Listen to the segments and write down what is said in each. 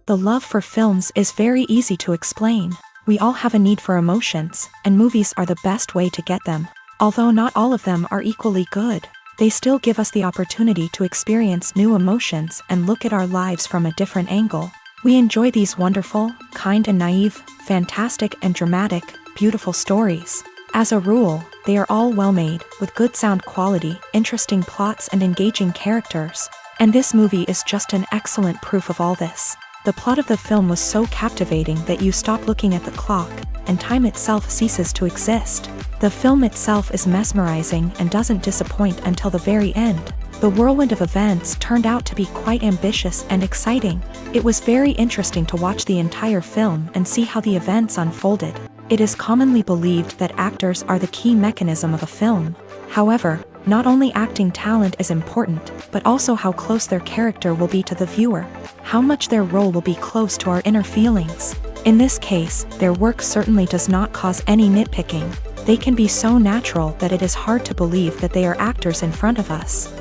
The love for films is very easy to explain. We all have a need for emotions, and movies are the best way to get them. Although not all of them are equally good, they still give us the opportunity to experience new emotions and look at our lives from a different angle. We enjoy these wonderful, kind and naive, fantastic and dramatic, beautiful stories. As a rule, they are all well made, with good sound quality, interesting plots and engaging characters. And this movie is just an excellent proof of all this. The plot of the film was so captivating that you stop looking at the clock, and time itself ceases to exist. The film itself is mesmerizing and doesn't disappoint until the very end. The whirlwind of events turned out to be quite ambitious and exciting. It was very interesting to watch the entire film and see how the events unfolded. It is commonly believed that actors are the key mechanism of a film. However, not only acting talent is important, but also how close their character will be to the viewer. How much their role will be close to our inner feelings. In this case, their work certainly does not cause any nitpicking. They can be so natural that it is hard to believe that they are actors in front of us.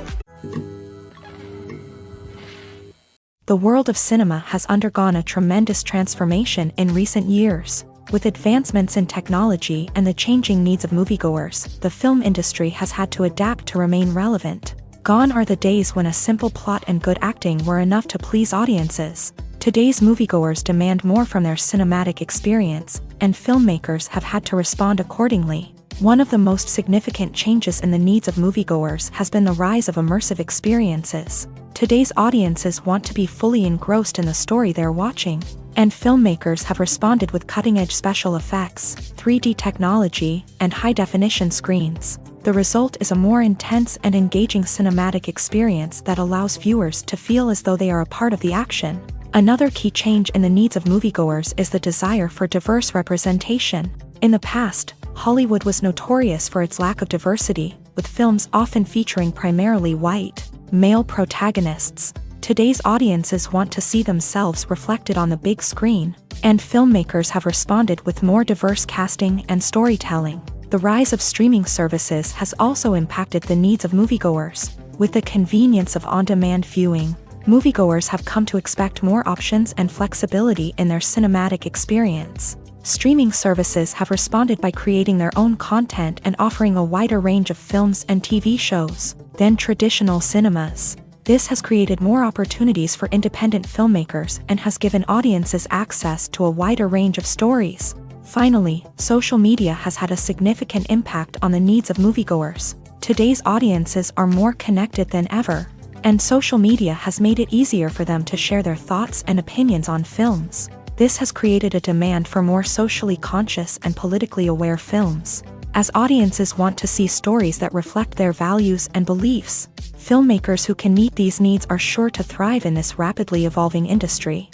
The world of cinema has undergone a tremendous transformation in recent years. With advancements in technology and the changing needs of moviegoers, the film industry has had to adapt to remain relevant. Gone are the days when a simple plot and good acting were enough to please audiences. Today's moviegoers demand more from their cinematic experience, and filmmakers have had to respond accordingly. One of the most significant changes in the needs of moviegoers has been the rise of immersive experiences. Today's audiences want to be fully engrossed in the story they're watching, and filmmakers have responded with cutting-edge special effects, 3D technology, and high-definition screens. The result is a more intense and engaging cinematic experience that allows viewers to feel as though they are a part of the action. Another key change in the needs of moviegoers is the desire for diverse representation. In the past, Hollywood was notorious for its lack of diversity, with films often featuring primarily white, male protagonists. Today's audiences want to see themselves reflected on the big screen, and filmmakers have responded with more diverse casting and storytelling. The rise of streaming services has also impacted the needs of moviegoers. With the convenience of on-demand viewing, moviegoers have come to expect more options and flexibility in their cinematic experience. Streaming services have responded by creating their own content and offering a wider range of films and TV shows than traditional cinemas. This has created more opportunities for independent filmmakers and has given audiences access to a wider range of stories. Finally, social media has had a significant impact on the needs of moviegoers. Today's audiences are more connected than ever, and social media has made it easier for them to share their thoughts and opinions on films. This has created a demand for more socially conscious and politically aware films. As audiences want to see stories that reflect their values and beliefs, filmmakers who can meet these needs are sure to thrive in this rapidly evolving industry.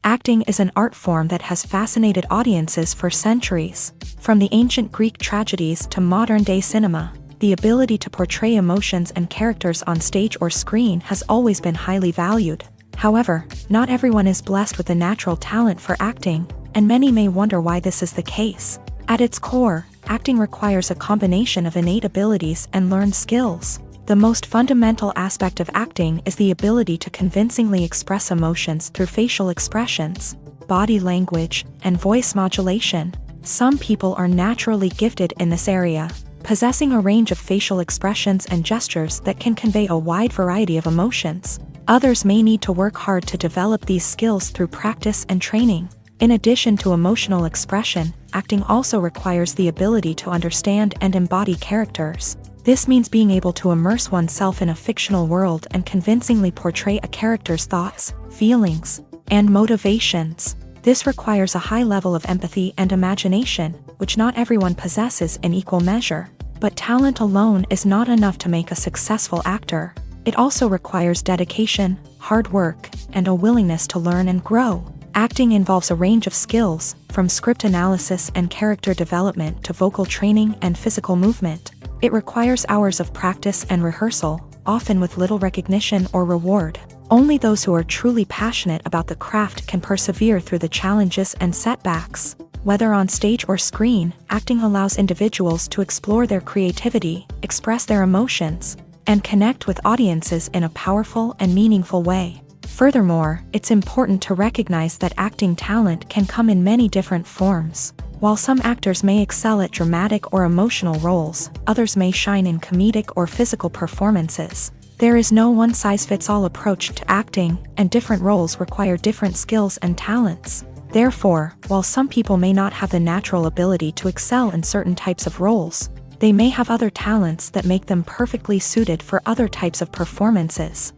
Acting is an art form that has fascinated audiences for centuries. From the ancient Greek tragedies to modern-day cinema, the ability to portray emotions and characters on stage or screen has always been highly valued. However, not everyone is blessed with the natural talent for acting, and many may wonder why this is the case. At its core, acting requires a combination of innate abilities and learned skills. The most fundamental aspect of acting is the ability to convincingly express emotions through facial expressions, body language, and voice modulation. Some people are naturally gifted in this area, possessing a range of facial expressions and gestures that can convey a wide variety of emotions. Others may need to work hard to develop these skills through practice and training. In addition to emotional expression, acting also requires the ability to understand and embody characters. This means being able to immerse oneself in a fictional world and convincingly portray a character's thoughts, feelings, and motivations. This requires a high level of empathy and imagination, which not everyone possesses in equal measure. But talent alone is not enough to make a successful actor. It also requires dedication, hard work, and a willingness to learn and grow. Acting involves a range of skills, from script analysis and character development to vocal training and physical movement. It requires hours of practice and rehearsal, often with little recognition or reward. Only those who are truly passionate about the craft can persevere through the challenges and setbacks. Whether on stage or screen, acting allows individuals to explore their creativity, express their emotions, and connect with audiences in a powerful and meaningful way. Furthermore, it's important to recognize that acting talent can come in many different forms. While some actors may excel at dramatic or emotional roles, others may shine in comedic or physical performances. There is no one-size-fits-all approach to acting, and different roles require different skills and talents. Therefore, while some people may not have the natural ability to excel in certain types of roles, they may have other talents that make them perfectly suited for other types of performances.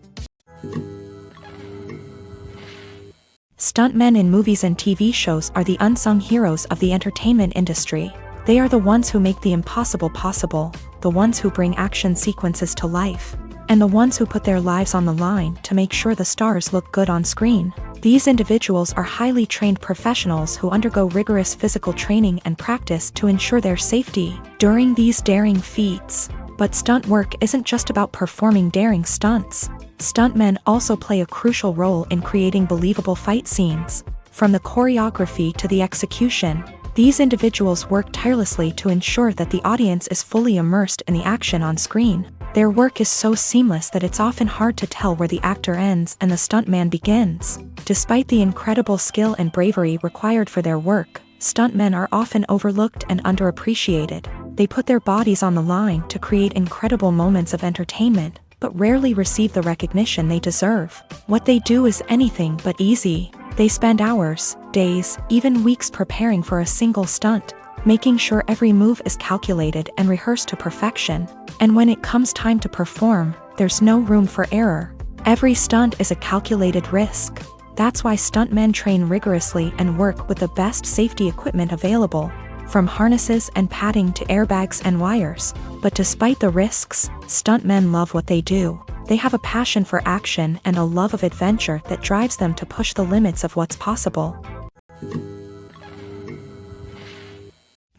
Stuntmen in movies and TV shows are the unsung heroes of the entertainment industry. They are the ones who make the impossible possible, the ones who bring action sequences to life, and the ones who put their lives on the line to make sure the stars look good on screen. These individuals are highly trained professionals who undergo rigorous physical training and practice to ensure their safety during these daring feats. But stunt work isn't just about performing daring stunts. Stuntmen also play a crucial role in creating believable fight scenes. From the choreography to the execution, these individuals work tirelessly to ensure that the audience is fully immersed in the action on screen. Their work is so seamless that it's often hard to tell where the actor ends and the stuntman begins. Despite the incredible skill and bravery required for their work, stuntmen are often overlooked and underappreciated. They put their bodies on the line to create incredible moments of entertainment, but rarely receive the recognition they deserve. What they do is anything but easy. They spend hours, days, even weeks preparing for a single stunt, making sure every move is calculated and rehearsed to perfection. And when it comes time to perform, there's no room for error. Every stunt is a calculated risk. That's why stuntmen train rigorously and work with the best safety equipment available, from harnesses and padding to airbags and wires. But despite the risks, stuntmen love what they do. They have a passion for action and a love of adventure that drives them to push the limits of what's possible.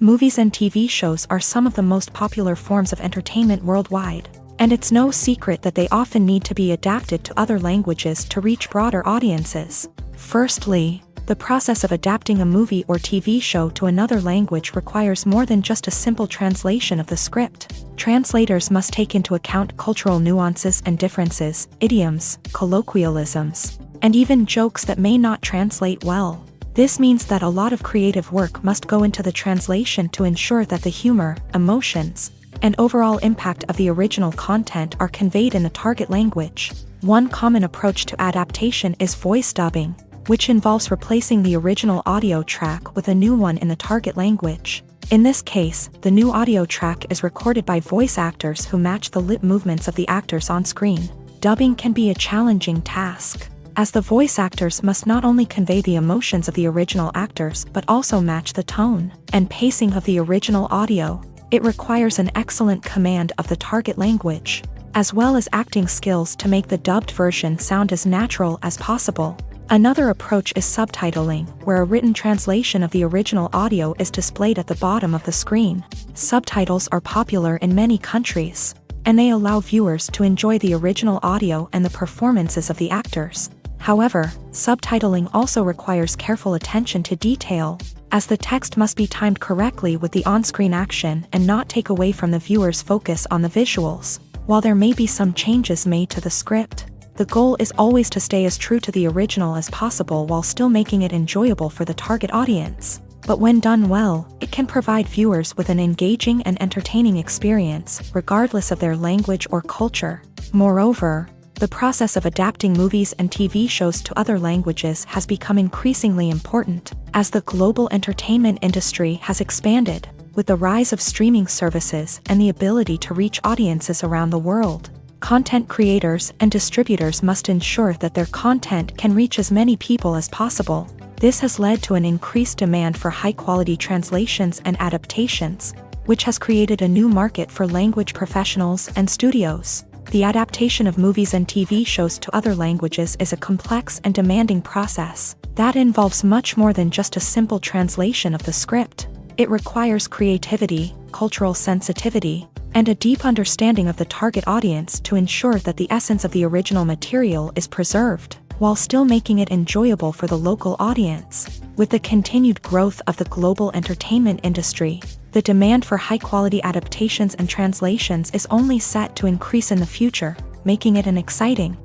Movies and TV shows are some of the most popular forms of entertainment worldwide, and it's no secret that they often need to be adapted to other languages to reach broader audiences. Firstly, the process of adapting a movie or TV show to another language requires more than just a simple translation of the script. Translators must take into account cultural nuances and differences, idioms, colloquialisms, and even jokes that may not translate well. This means that a lot of creative work must go into the translation to ensure that the humor, emotions, and overall impact of the original content are conveyed in the target language. One common approach to adaptation is voice dubbing, which involves replacing the original audio track with a new one in the target language. In this case, the new audio track is recorded by voice actors who match the lip movements of the actors on screen. Dubbing can be a challenging task, as the voice actors must not only convey the emotions of the original actors but also match the tone and pacing of the original audio. It requires an excellent command of the target language, as well as acting skills to make the dubbed version sound as natural as possible. Another approach is subtitling, where a written translation of the original audio is displayed at the bottom of the screen. Subtitles are popular in many countries, and they allow viewers to enjoy the original audio and the performances of the actors. However, subtitling also requires careful attention to detail, as the text must be timed correctly with the on-screen action and not take away from the viewer's focus on the visuals. While there may be some changes made to the script, the goal is always to stay as true to the original as possible while still making it enjoyable for the target audience. But when done well, it can provide viewers with an engaging and entertaining experience, regardless of their language or culture. Moreover, the process of adapting movies and TV shows to other languages has become increasingly important, as the global entertainment industry has expanded, with the rise of streaming services and the ability to reach audiences around the world. Content creators and distributors must ensure that their content can reach as many people as possible. This has led to an increased demand for high-quality translations and adaptations, which has created a new market for language professionals and studios. The adaptation of movies and TV shows to other languages is a complex and demanding process that involves much more than just a simple translation of the script. It requires creativity, cultural sensitivity, and a deep understanding of the target audience to ensure that the essence of the original material is preserved. while still making it enjoyable for the local audience. With the continued growth of the global entertainment industry, the demand for high-quality adaptations and translations is only set to increase in the future, making it an exciting.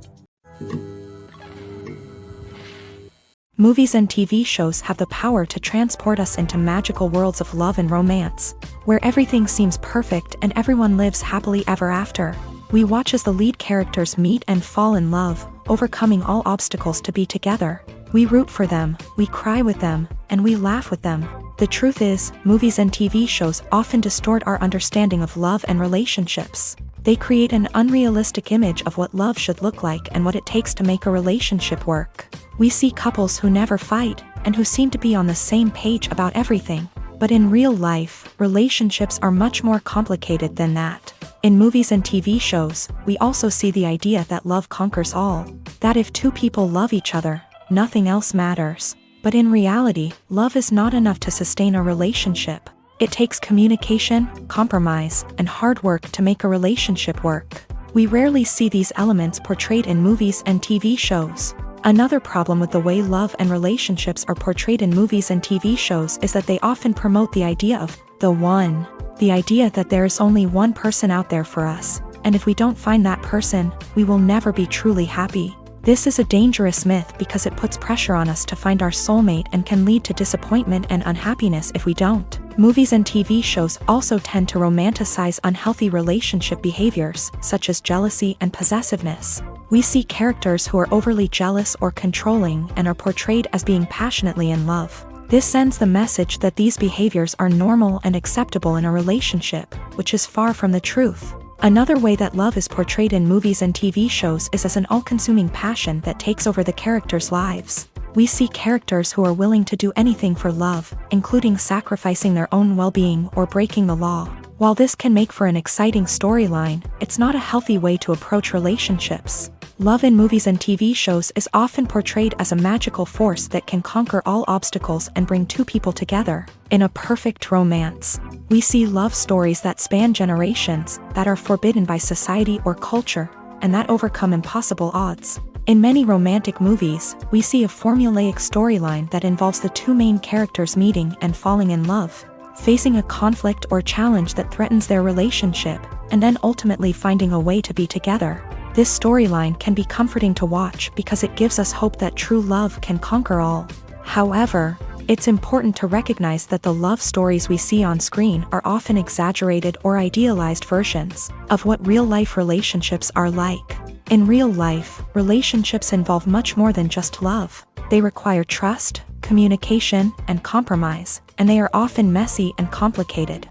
Movies and TV shows have the power to transport us into magical worlds of love and romance, where everything seems perfect and everyone lives happily ever after. We watch as the lead characters meet and fall in love, overcoming all obstacles to be together. We root for them, we cry with them, and we laugh with them. The truth is, movies and TV shows often distort our understanding of love and relationships. They create an unrealistic image of what love should look like and what it takes to make a relationship work. We see couples who never fight, and who seem to be on the same page about everything. But in real life, relationships are much more complicated than that. In movies and TV shows, we also see the idea that love conquers all. That if two people love each other, nothing else matters. But in reality, love is not enough to sustain a relationship. It takes communication, compromise, and hard work to make a relationship work. We rarely see these elements portrayed in movies and TV shows. Another problem with the way love and relationships are portrayed in movies and TV shows is that they often promote the idea of the one. The idea that there is only one person out there for us, and if we don't find that person, we will never be truly happy. This is a dangerous myth because it puts pressure on us to find our soulmate and can lead to disappointment and unhappiness if we don't. Movies and TV shows also tend to romanticize unhealthy relationship behaviors, such as jealousy and possessiveness. We see characters who are overly jealous or controlling and are portrayed as being passionately in love. This sends the message that these behaviors are normal and acceptable in a relationship, which is far from the truth. Another way that love is portrayed in movies and TV shows is as an all-consuming passion that takes over the characters' lives. We see characters who are willing to do anything for love, including sacrificing their own well-being or breaking the law. While this can make for an exciting storyline, it's not a healthy way to approach relationships. Love in movies and TV shows is often portrayed as a magical force that can conquer all obstacles and bring two people together. In a perfect romance, we see love stories that span generations, that are forbidden by society or culture, and that overcome impossible odds. In many romantic movies, we see a formulaic storyline that involves the two main characters meeting and falling in love, facing a conflict or challenge that threatens their relationship, and then ultimately finding a way to be together. This storyline can be comforting to watch because it gives us hope that true love can conquer all. However, it's important to recognize that the love stories we see on screen are often exaggerated or idealized versions of what real-life relationships are like. In real life, relationships involve much more than just love. They require trust, communication, and compromise, and they are often messy and complicated.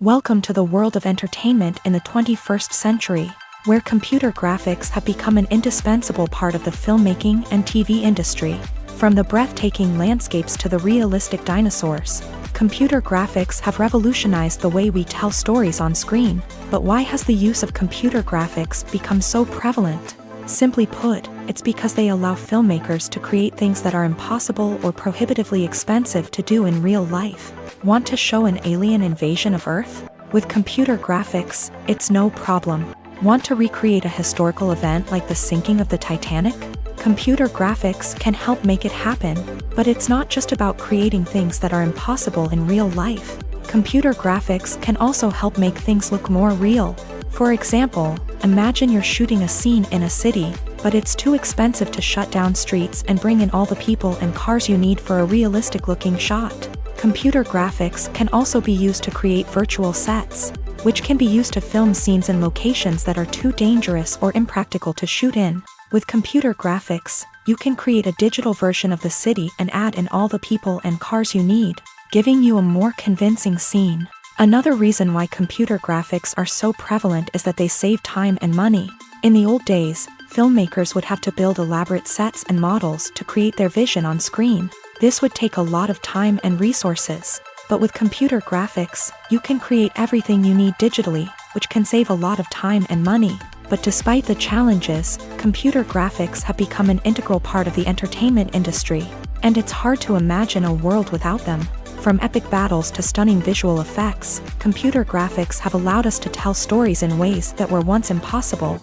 Welcome to the world of entertainment in the 21st century, where computer graphics have become an indispensable part of the filmmaking and TV industry. From the breathtaking landscapes to the realistic dinosaurs, computer graphics have revolutionized the way we tell stories on screen. But why has the use of computer graphics become so prevalent? Simply put, it's because they allow filmmakers to create things that are impossible or prohibitively expensive to do in real life. Want to show an alien invasion of Earth? With computer graphics, it's no problem. Want to recreate a historical event like the sinking of the Titanic? Computer graphics can help make it happen, but it's not just about creating things that are impossible in real life. Computer graphics can also help make things look more real. For example, imagine you're shooting a scene in a city, but it's too expensive to shut down streets and bring in all the people and cars you need for a realistic-looking shot. Computer graphics can also be used to create virtual sets, which can be used to film scenes in locations that are too dangerous or impractical to shoot in. With computer graphics, you can create a digital version of the city and add in all the people and cars you need, giving you a more convincing scene. Another reason why computer graphics are so prevalent is that they save time and money. In the old days, filmmakers would have to build elaborate sets and models to create their vision on screen. This would take a lot of time and resources. But with computer graphics, you can create everything you need digitally, which can save a lot of time and money. But despite the challenges, computer graphics have become an integral part of the entertainment industry, and it's hard to imagine a world without them. From epic battles to stunning visual effects, computer graphics have allowed us to tell stories in ways that were once impossible.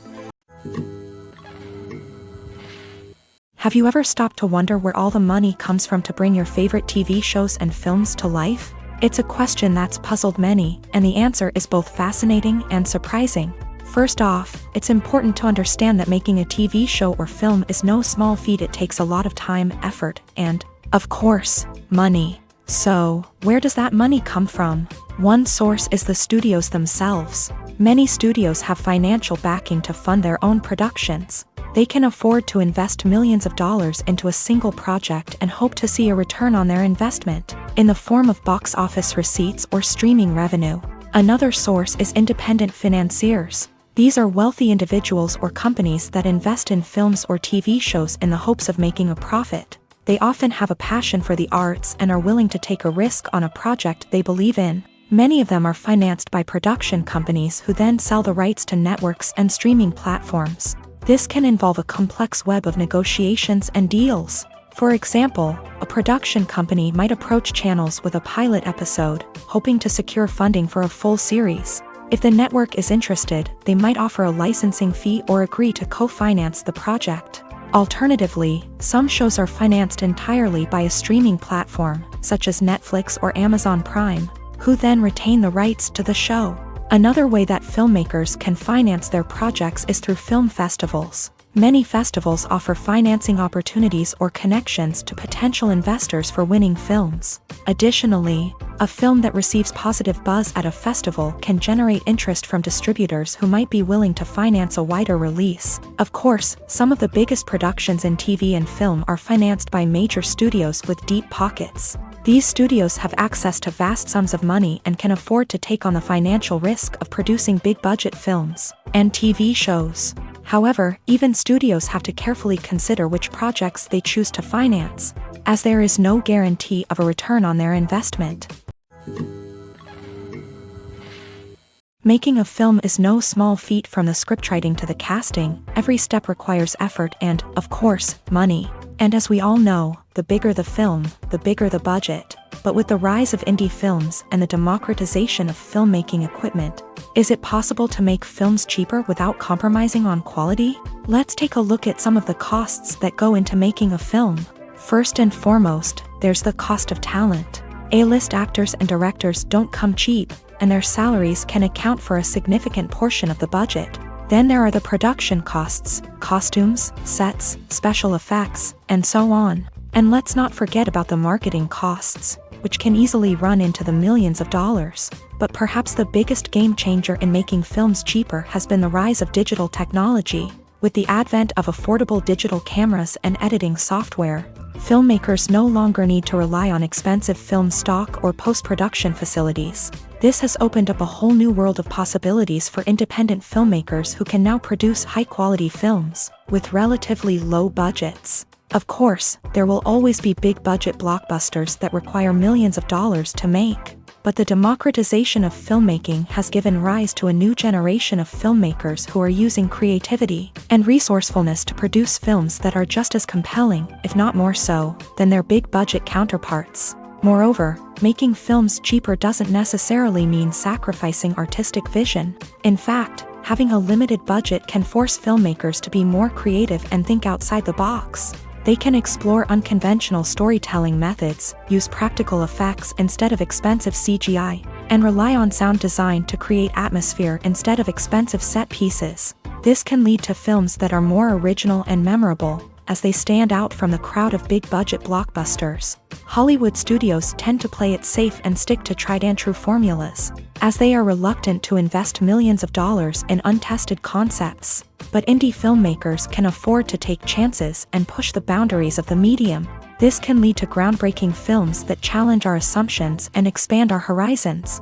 Have you ever stopped to wonder where all the money comes from to bring your favorite TV shows and films to life? It's a question that's puzzled many, and the answer is both fascinating and surprising. First off, it's important to understand that making a TV show or film is no small feat. It takes a lot of time, effort, and, of course, money. So, where does that money come from? One source is the studios themselves. Many studios have financial backing to fund their own productions. They can afford to invest millions of dollars into a single project and hope to see a return on their investment, in the form of box office receipts or streaming revenue. Another source is independent financiers. These are wealthy individuals or companies that invest in films or TV shows in the hopes of making a profit. They often have a passion for the arts and are willing to take a risk on a project they believe in. Many of them are financed by production companies who then sell the rights to networks and streaming platforms. This can involve a complex web of negotiations and deals. For example, a production company might approach channels with a pilot episode, hoping to secure funding for a full series. If the network is interested, they might offer a licensing fee or agree to co-finance the project. Alternatively, some shows are financed entirely by a streaming platform, such as Netflix or Amazon Prime, who then retain the rights to the show. Another way that filmmakers can finance their projects is through film festivals. Many festivals offer financing opportunities or connections to potential investors for winning films. Additionally, a film that receives positive buzz at a festival can generate interest from distributors who might be willing to finance a wider release. Of course, some of the biggest productions in TV and film are financed by major studios with deep pockets. These studios have access to vast sums of money and can afford to take on the financial risk of producing big-budget films and TV shows. However, even studios have to carefully consider which projects they choose to finance, as there is no guarantee of a return on their investment. Making a film is no small feat. From the scriptwriting to the casting, every step requires effort and, of course, money. And as we all know, the bigger the film, the bigger the budget. But with the rise of indie films and the democratization of filmmaking equipment, is it possible to make films cheaper without compromising on quality? Let's take a look at some of the costs that go into making a film. First and foremost, there's the cost of talent. A-list actors and directors don't come cheap, and their salaries can account for a significant portion of the budget. Then there are the production costs, costumes, sets, special effects, and so on. And let's not forget about the marketing costs, which can easily run into the millions of dollars. But perhaps the biggest game changer in making films cheaper has been the rise of digital technology. With the advent of affordable digital cameras and editing software, filmmakers no longer need to rely on expensive film stock or post-production facilities. This has opened up a whole new world of possibilities for independent filmmakers who can now produce high-quality films with relatively low budgets. Of course, there will always be big-budget blockbusters that require millions of dollars to make. But the democratization of filmmaking has given rise to a new generation of filmmakers who are using creativity and resourcefulness to produce films that are just as compelling, if not more so, than their big-budget counterparts. Moreover, making films cheaper doesn't necessarily mean sacrificing artistic vision. In fact, having a limited budget can force filmmakers to be more creative and think outside the box. They can explore unconventional storytelling methods, use practical effects instead of expensive CGI, and rely on sound design to create atmosphere instead of expensive set pieces. This can lead to films that are more original and memorable, as they stand out from the crowd of big-budget blockbusters. Hollywood studios tend to play it safe and stick to tried-and-true formulas, as they are reluctant to invest millions of dollars in untested concepts. But indie filmmakers can afford to take chances and push the boundaries of the medium. This can lead to groundbreaking films that challenge our assumptions and expand our horizons.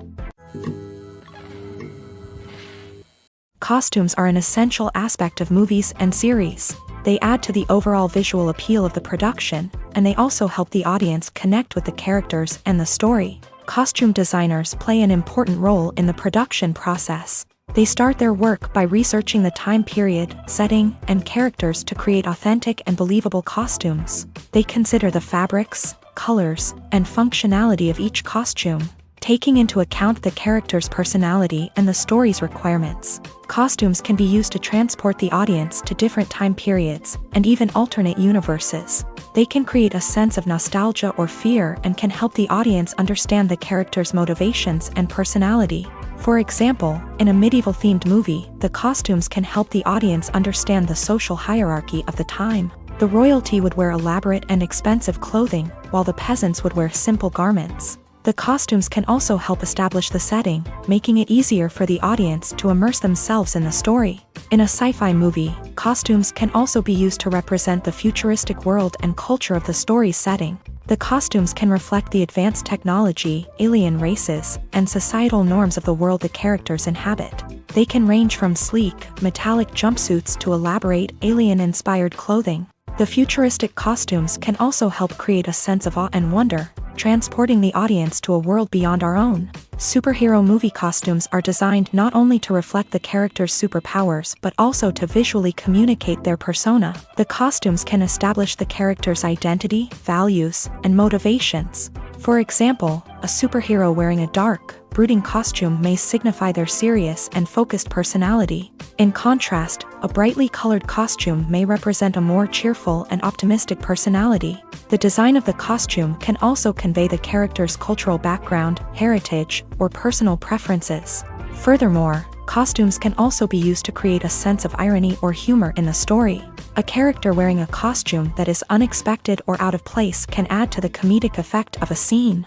Costumes are an essential aspect of movies and series. They add to the overall visual appeal of the production, and they also help the audience connect with the characters and the story. Costume designers play an important role in the production process. They start their work by researching the time period, setting, and characters to create authentic and believable costumes. They consider the fabrics, colors, and functionality of each costume. taking into account the character's personality and the story's requirements. Costumes can be used to transport the audience to different time periods, and even alternate universes. They can create a sense of nostalgia or fear and can help the audience understand the character's motivations and personality. For example, in a medieval-themed movie, the costumes can help the audience understand the social hierarchy of the time. The royalty would wear elaborate and expensive clothing, while the peasants would wear simple garments. The costumes can also help establish the setting, making it easier for the audience to immerse themselves in the story. In a sci-fi movie, costumes can also be used to represent the futuristic world and culture of the story's setting. The costumes can reflect the advanced technology, alien races, and societal norms of the world the characters inhabit. They can range from sleek, metallic jumpsuits to elaborate, alien-inspired clothing. The futuristic costumes can also help create a sense of awe and wonder, transporting the audience to a world beyond our own. Superhero movie costumes are designed not only to reflect the character's superpowers but also to visually communicate their persona. The costumes can establish the character's identity, values, and motivations. For example, a superhero wearing a dark, brooding costume may signify their serious and focused personality. In contrast, a brightly colored costume may represent a more cheerful and optimistic personality. The design of the costume can also convey the character's cultural background, heritage, or personal preferences. Furthermore, costumes can also be used to create a sense of irony or humor in the story. A character wearing a costume that is unexpected or out of place can add to the comedic effect of a scene.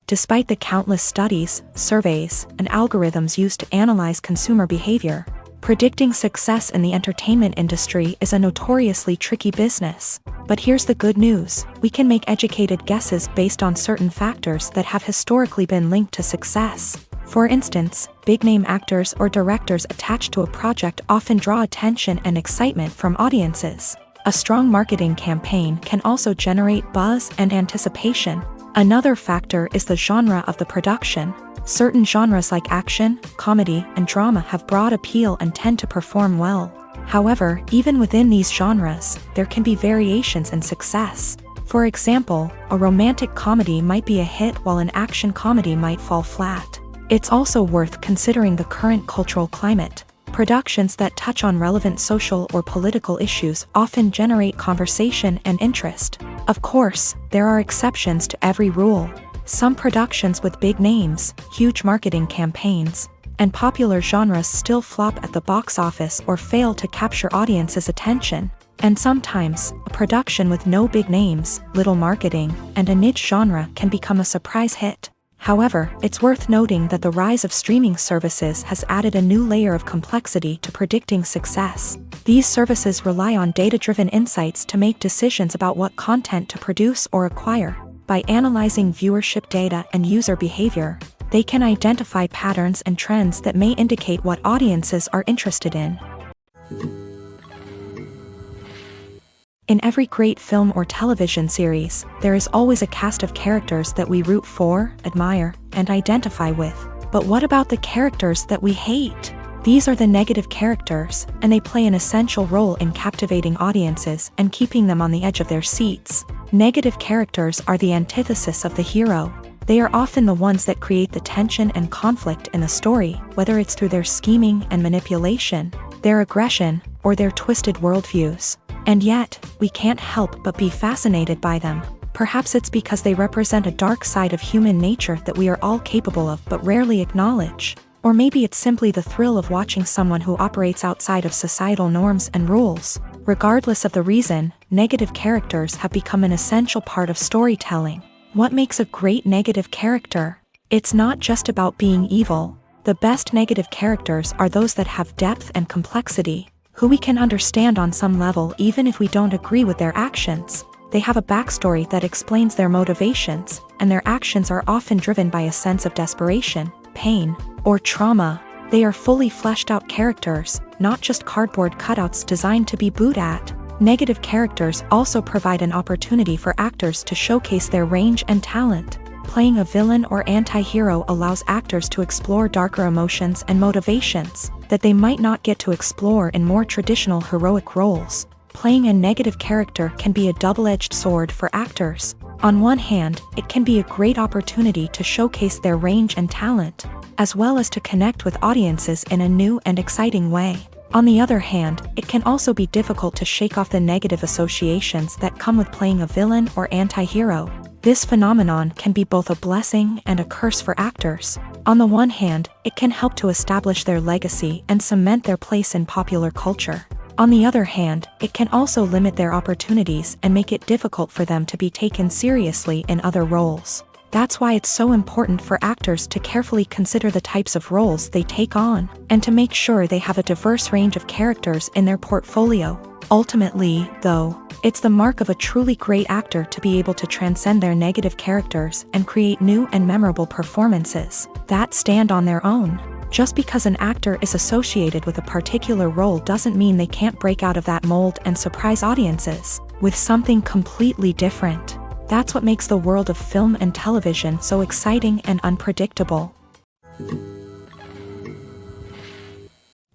Despite the countless studies, surveys, and algorithms used to analyze consumer behavior, predicting success in the entertainment industry is a notoriously tricky business. But here's the good news: we can make educated guesses based on certain factors that have historically been linked to success. For instance, big-name actors or directors attached to a project often draw attention and excitement from audiences. A strong marketing campaign can also generate buzz and anticipation. Another factor is the genre of the production. Certain genres like action, comedy, and drama have broad appeal and tend to perform well. However, even within these genres, there can be variations in success. For example, a romantic comedy might be a hit while an action comedy might fall flat. It's also worth considering the current cultural climate. Productions that touch on relevant social or political issues often generate conversation and interest. Of course, there are exceptions to every rule. Some productions with big names, huge marketing campaigns, and popular genres still flop at the box office or fail to capture audiences' attention. And sometimes, a production with no big names, little marketing, and a niche genre can become a surprise hit. However, it's worth noting that the rise of streaming services has added a new layer of complexity to predicting success. These services rely on data-driven insights to make decisions about what content to produce or acquire. By analyzing viewership data and user behavior, they can identify patterns and trends that may indicate what audiences are interested in. In every great film or television series, there is always a cast of characters that we root for, admire, and identify with. But what about the characters that we hate? These are the negative characters, and they play an essential role in captivating audiences and keeping them on the edge of their seats. Negative characters are the antithesis of the hero. They are often the ones that create the tension and conflict in the story, whether it's through their scheming and manipulation, their aggression, or their twisted worldviews. And yet, we can't help but be fascinated by them. Perhaps it's because they represent a dark side of human nature that we are all capable of but rarely acknowledge. Or maybe it's simply the thrill of watching someone who operates outside of societal norms and rules. Regardless of the reason, negative characters have become an essential part of storytelling. What makes a great negative character? It's not just about being evil. The best negative characters are those that have depth and complexity, who we can understand on some level even if we don't agree with their actions. They have a backstory that explains their motivations, and their actions are often driven by a sense of desperation, pain, or trauma. They are fully fleshed out characters, not just cardboard cutouts designed to be booed at. Negative characters also provide an opportunity for actors to showcase their range and talent. Playing a villain or anti-hero allows actors to explore darker emotions and motivations that they might not get to explore in more traditional heroic roles. Playing a negative character can be a double-edged sword for actors. On one hand, it can be a great opportunity to showcase their range and talent, as well as to connect with audiences in a new and exciting way. On the other hand, it can also be difficult to shake off the negative associations that come with playing a villain or anti-hero. This phenomenon can be both a blessing and a curse for actors. On the one hand, it can help to establish their legacy and cement their place in popular culture. On the other hand, it can also limit their opportunities and make it difficult for them to be taken seriously in other roles. That's why it's so important for actors to carefully consider the types of roles they take on, and to make sure they have a diverse range of characters in their portfolio. Ultimately, though, it's the mark of a truly great actor to be able to transcend their negative characters and create new and memorable performances that stand on their own. Just because an actor is associated with a particular role doesn't mean they can't break out of that mold and surprise audiences with something completely different. That's what makes the world of film and television so exciting and unpredictable.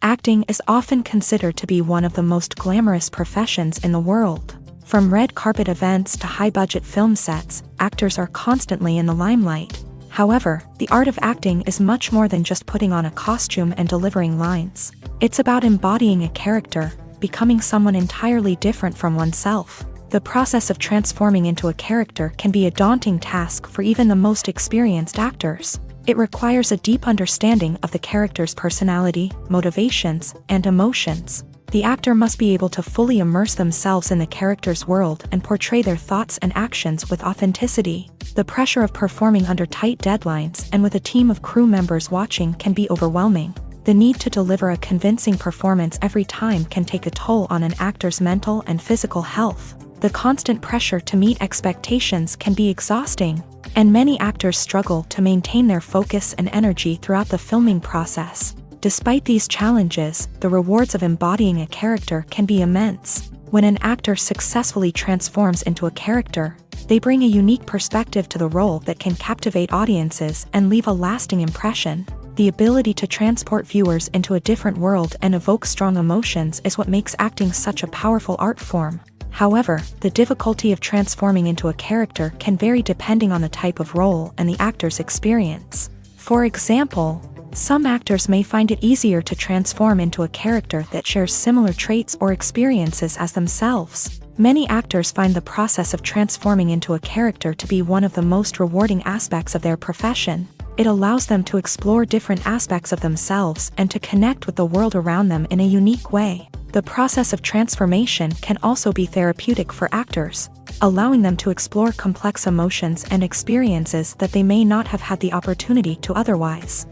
Acting is often considered to be one of the most glamorous professions in the world. From red carpet events to high-budget film sets, actors are constantly in the limelight. However, the art of acting is much more than just putting on a costume and delivering lines. It's about embodying a character, becoming someone entirely different from oneself. The process of transforming into a character can be a daunting task for even the most experienced actors. It requires a deep understanding of the character's personality, motivations, and emotions. The actor must be able to fully immerse themselves in the character's world and portray their thoughts and actions with authenticity. The pressure of performing under tight deadlines and with a team of crew members watching can be overwhelming. The need to deliver a convincing performance every time can take a toll on an actor's mental and physical health. The constant pressure to meet expectations can be exhausting, and many actors struggle to maintain their focus and energy throughout the filming process. Despite these challenges, the rewards of embodying a character can be immense. When an actor successfully transforms into a character, they bring a unique perspective to the role that can captivate audiences and leave a lasting impression. The ability to transport viewers into a different world and evoke strong emotions is what makes acting such a powerful art form. However, the difficulty of transforming into a character can vary depending on the type of role and the actor's experience. For example, some actors may find it easier to transform into a character that shares similar traits or experiences as themselves. Many actors find the process of transforming into a character to be one of the most rewarding aspects of their profession. It allows them to explore different aspects of themselves and to connect with the world around them in a unique way. The process of transformation can also be therapeutic for actors, allowing them to explore complex emotions and experiences that they may not have had the opportunity to otherwise.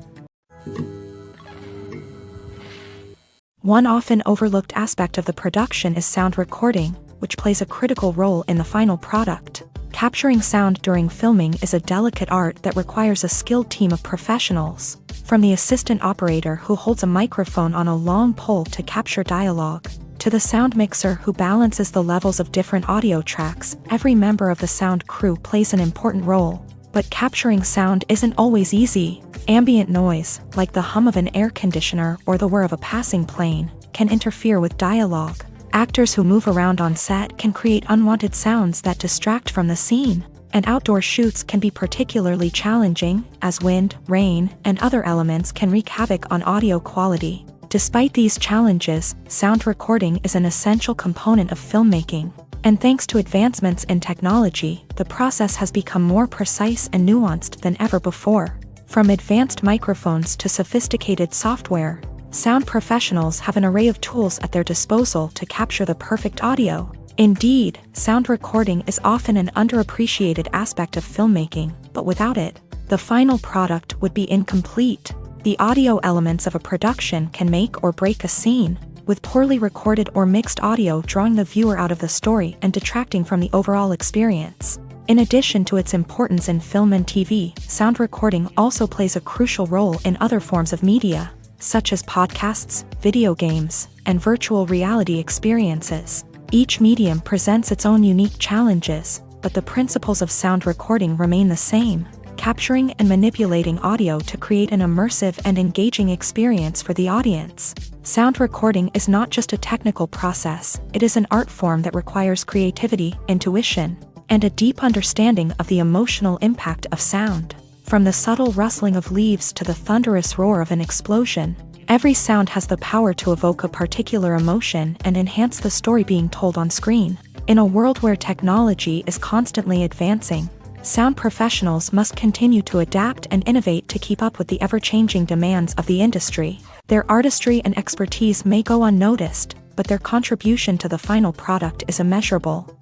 One often overlooked aspect of the production is sound recording, which plays a critical role in the final product. Capturing sound during filming is a delicate art that requires a skilled team of professionals. From the assistant operator who holds a microphone on a long pole to capture dialogue, to the sound mixer who balances the levels of different audio tracks, every member of the sound crew plays an important role. But capturing sound isn't always easy. Ambient noise, like the hum of an air conditioner or the whir of a passing plane, can interfere with dialogue. Actors who move around on set can create unwanted sounds that distract from the scene. And outdoor shoots can be particularly challenging, as wind, rain, and other elements can wreak havoc on audio quality. Despite these challenges, sound recording is an essential component of filmmaking. And thanks to advancements in technology, the process has become more precise and nuanced than ever before. From advanced microphones to sophisticated software, sound professionals have an array of tools at their disposal to capture the perfect audio. Indeed, sound recording is often an underappreciated aspect of filmmaking, but without it, the final product would be incomplete. The audio elements of a production can make or break a scene, with poorly recorded or mixed audio drawing the viewer out of the story and detracting from the overall experience. In addition to its importance in film and TV, sound recording also plays a crucial role in other forms of media, such as podcasts, video games, and virtual reality experiences. Each medium presents its own unique challenges, but the principles of sound recording remain the same. capturing and manipulating audio to create an immersive and engaging experience for the audience. Sound recording is not just a technical process, it is an art form that requires creativity, intuition, and a deep understanding of the emotional impact of sound. From the subtle rustling of leaves to the thunderous roar of an explosion, every sound has the power to evoke a particular emotion and enhance the story being told on screen. In a world where technology is constantly advancing, sound professionals must continue to adapt and innovate to keep up with the ever-changing demands of the industry. Their artistry and expertise may go unnoticed, but their contribution to the final product is immeasurable.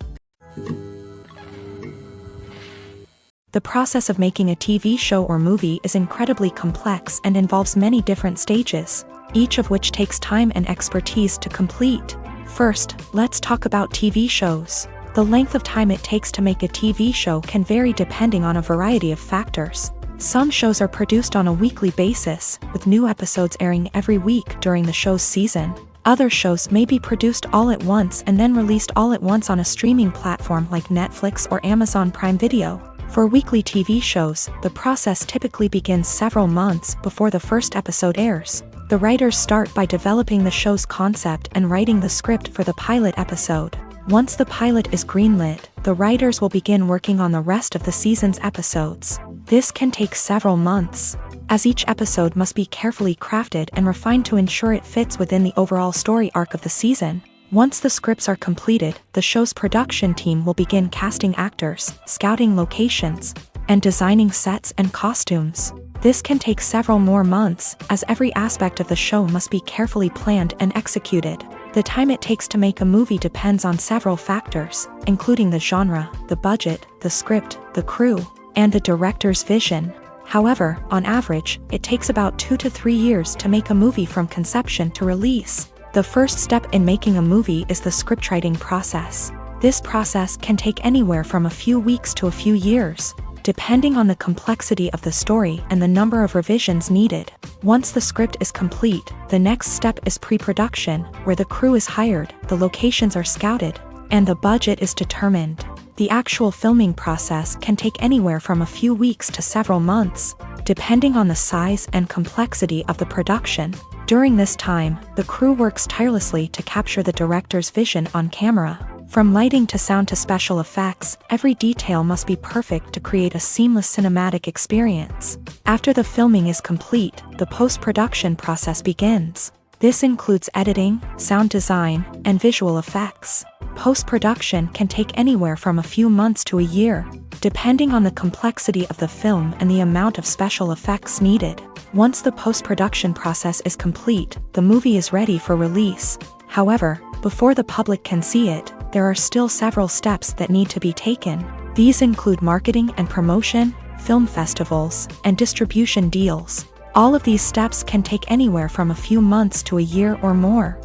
The process of making a TV show or movie is incredibly complex and involves many different stages, each of which takes time and expertise to complete. First, let's talk about TV shows. The length of time it takes to make a TV show can vary depending on a variety of factors. Some shows are produced on a weekly basis, with new episodes airing every week during the show's season. Other shows may be produced all at once and then released all at once on a streaming platform like Netflix or Amazon Prime Video. For weekly TV shows, the process typically begins several months before the first episode airs. The writers start by developing the show's concept and writing the script for the pilot episode. Once the pilot is greenlit, the writers will begin working on the rest of the season's episodes. This can take several months, as each episode must be carefully crafted and refined to ensure it fits within the overall story arc of the season. Once the scripts are completed, the show's production team will begin casting actors, scouting locations, and designing sets and costumes. This can take several more months, as every aspect of the show must be carefully planned and executed. The time it takes to make a movie depends on several factors, including the genre, the budget, the script, the crew, and the director's vision. However, on average, it takes about 2 to 3 years to make a movie from conception to release. The first step in making a movie is the scriptwriting process. This process can take anywhere from a few weeks to a few years, depending on the complexity of the story and the number of revisions needed. Once the script is complete, the next step is pre-production, where the crew is hired, the locations are scouted, and the budget is determined. The actual filming process can take anywhere from a few weeks to several months, depending on the size and complexity of the production. During this time, the crew works tirelessly to capture the director's vision on camera. From lighting to sound to special effects, every detail must be perfect to create a seamless cinematic experience. After the filming is complete, the post-production process begins. This includes editing, sound design, and visual effects. Post-production can take anywhere from a few months to a year, depending on the complexity of the film and the amount of special effects needed. Once the post-production process is complete, the movie is ready for release. However, before the public can see it, there are still several steps that need to be taken. These include marketing and promotion, film festivals, and distribution deals. All of these steps can take anywhere from a few months to a year or more.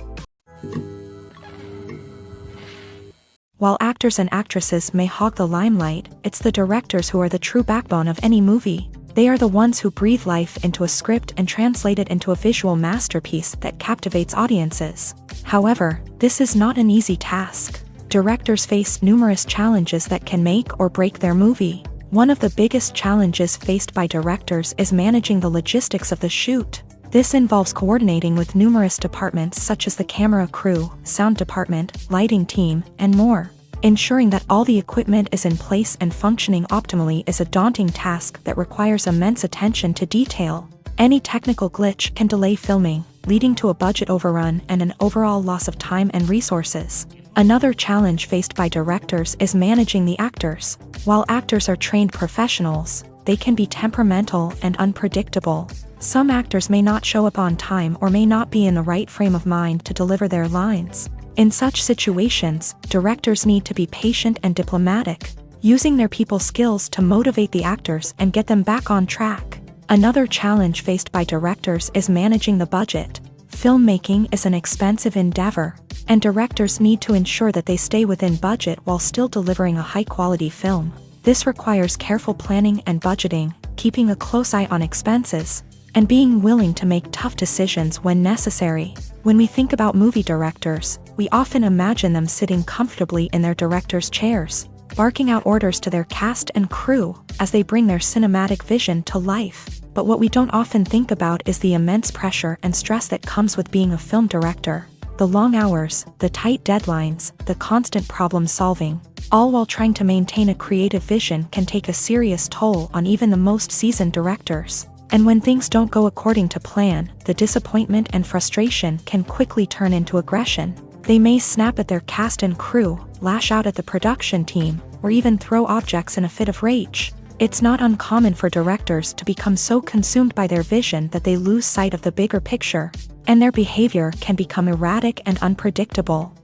While actors and actresses may hog the limelight, it's the directors who are the true backbone of any movie. They are the ones who breathe life into a script and translate it into a visual masterpiece that captivates audiences. However, this is not an easy task. Directors face numerous challenges that can make or break their movie. One of the biggest challenges faced by directors is managing the logistics of the shoot. This involves coordinating with numerous departments such as the camera crew, sound department, lighting team, and more. Ensuring that all the equipment is in place and functioning optimally is a daunting task that requires immense attention to detail. Any technical glitch can delay filming, leading to a budget overrun and an overall loss of time and resources. Another challenge faced by directors is managing the actors. While actors are trained professionals, they can be temperamental and unpredictable. Some actors may not show up on time or may not be in the right frame of mind to deliver their lines. In such situations, directors need to be patient and diplomatic, using their people skills to motivate the actors and get them back on track. Another challenge faced by directors is managing the budget. Filmmaking is an expensive endeavor, and directors need to ensure that they stay within budget while still delivering a high-quality film. This requires careful planning and budgeting, keeping a close eye on expenses, and being willing to make tough decisions when necessary. When we think about movie directors, we often imagine them sitting comfortably in their director's chairs. barking out orders to their cast and crew as they bring their cinematic vision to life. But what we don't often think about is the immense pressure and stress that comes with being a film director. The long hours, the tight deadlines, the constant problem solving, all while trying to maintain a creative vision can take a serious toll on even the most seasoned directors. And when things don't go according to plan, the disappointment and frustration can quickly turn into aggression. They may snap at their cast and crew, lash out at the production team, or even throw objects in a fit of rage. It's not uncommon for directors to become so consumed by their vision that they lose sight of the bigger picture, and their behavior can become erratic and unpredictable.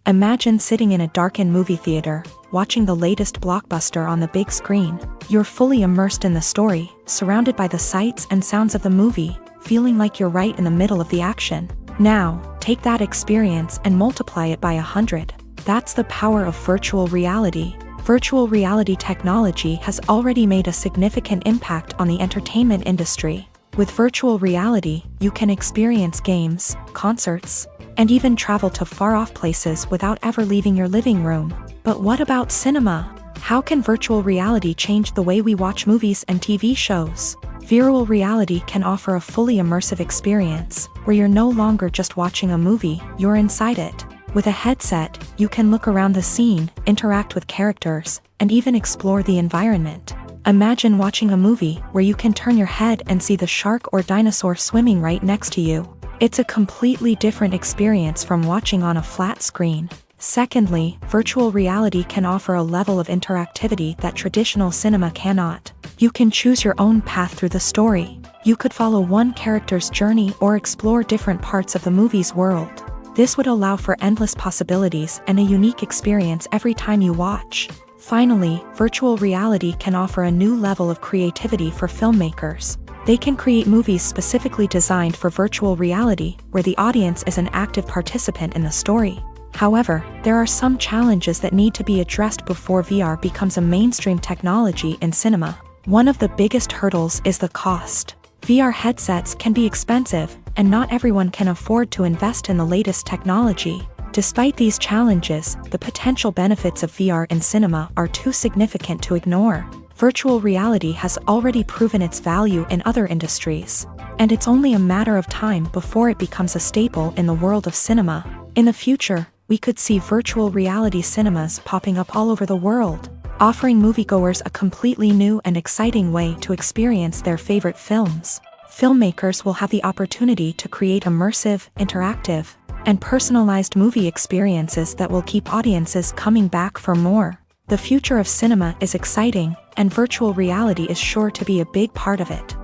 Imagine sitting in a darkened movie theater, watching the latest blockbuster on the big screen. You're fully immersed in the story, surrounded by the sights and sounds of the movie, feeling like you're right in the middle of the action. Now, take that experience and multiply it by 100. That's the power of virtual reality. Virtual reality technology has already made a significant impact on the entertainment industry. With virtual reality, you can experience games, concerts, and even travel to far-off places without ever leaving your living room. But what about cinema? How can virtual reality change the way we watch movies and TV shows? Virtual reality can offer a fully immersive experience, where you're no longer just watching a movie, you're inside it. With a headset, you can look around the scene, interact with characters, and even explore the environment. Imagine watching a movie where you can turn your head and see the shark or dinosaur swimming right next to you. It's a completely different experience from watching on a flat screen. Secondly, virtual reality can offer a level of interactivity that traditional cinema cannot. You can choose your own path through the story. You could follow one character's journey or explore different parts of the movie's world. This would allow for endless possibilities and a unique experience every time you watch. Finally, virtual reality can offer a new level of creativity for filmmakers. They can create movies specifically designed for virtual reality, where the audience is an active participant in the story. However, there are some challenges that need to be addressed before VR becomes a mainstream technology in cinema. One of the biggest hurdles is the cost. VR headsets can be expensive, and not everyone can afford to invest in the latest technology. Despite these challenges, the potential benefits of VR in cinema are too significant to ignore. Virtual reality has already proven its value in other industries, and it's only a matter of time before it becomes a staple in the world of cinema. In the future, we could see virtual reality cinemas popping up all over the world, offering moviegoers a completely new and exciting way to experience their favorite films. Filmmakers will have the opportunity to create immersive, interactive, and personalized movie experiences that will keep audiences coming back for more. The future of cinema is exciting, and virtual reality is sure to be a big part of it.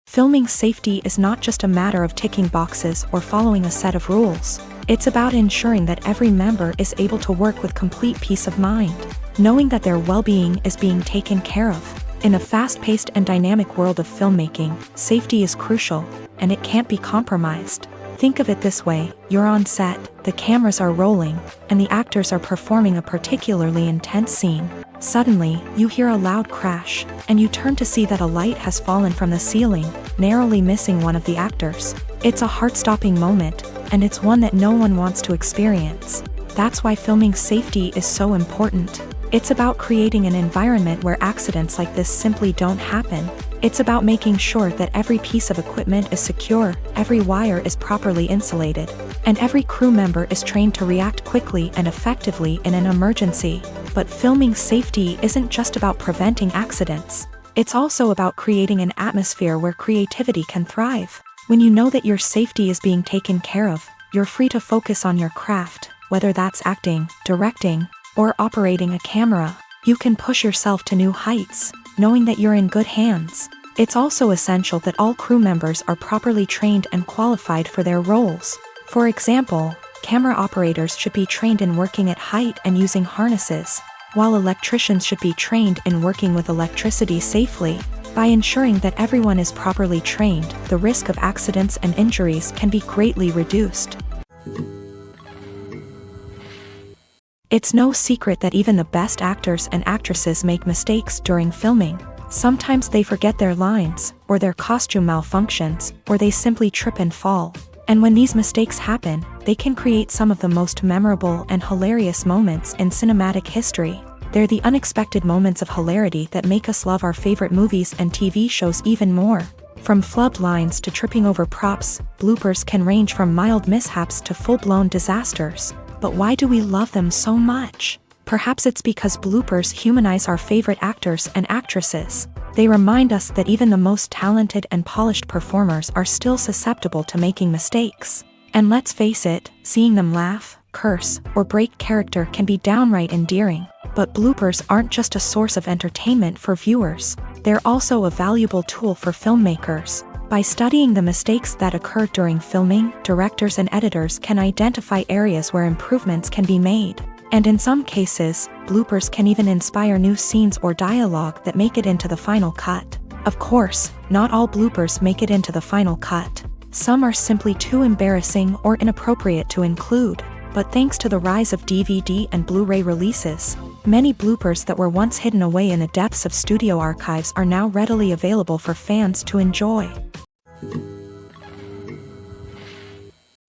Filming safety is not just a matter of ticking boxes or following a set of rules. It's about ensuring that every member is able to work with complete peace of mind, knowing that their well-being is being taken care of. In a fast-paced and dynamic world of filmmaking, safety is crucial, and it can't be compromised. Think of it this way: you're on set, the cameras are rolling, and the actors are performing a particularly intense scene. Suddenly, you hear a loud crash, and you turn to see that a light has fallen from the ceiling, narrowly missing one of the actors. It's a heart-stopping moment, and it's one that no one wants to experience. That's why filming safety is so important. It's about creating an environment where accidents like this simply don't happen. It's about making sure that every piece of equipment is secure, every wire is properly insulated, and every crew member is trained to react quickly and effectively in an emergency. But filming safety isn't just about preventing accidents. It's also about creating an atmosphere where creativity can thrive. When you know that your safety is being taken care of, you're free to focus on your craft, whether that's acting, directing, or operating a camera. You can push yourself to new heights, knowing that you're in good hands. It's also essential that all crew members are properly trained and qualified for their roles. For example, camera operators should be trained in working at height and using harnesses, while electricians should be trained in working with electricity safely. By ensuring that everyone is properly trained, the risk of accidents and injuries can be greatly reduced. It's no secret that even the best actors and actresses make mistakes during filming. Sometimes they forget their lines, or their costume malfunctions, or they simply trip and fall. And when these mistakes happen, they can create some of the most memorable and hilarious moments in cinematic history. They're the unexpected moments of hilarity that make us love our favorite movies and TV shows even more. From flubbed lines to tripping over props, bloopers can range from mild mishaps to full-blown disasters. But why do we love them so much? Perhaps it's because bloopers humanize our favorite actors and actresses. They remind us that even the most talented and polished performers are still susceptible to making mistakes. And let's face it, seeing them laugh, curse, or break character can be downright endearing. But bloopers aren't just a source of entertainment for viewers. They're also a valuable tool for filmmakers. By studying the mistakes that occur during filming, directors and editors can identify areas where improvements can be made. And in some cases, bloopers can even inspire new scenes or dialogue that make it into the final cut. Of course, not all bloopers make it into the final cut. Some are simply too embarrassing or inappropriate to include. But thanks to the rise of DVD and Blu-ray releases, many bloopers that were once hidden away in the depths of studio archives are now readily available for fans to enjoy.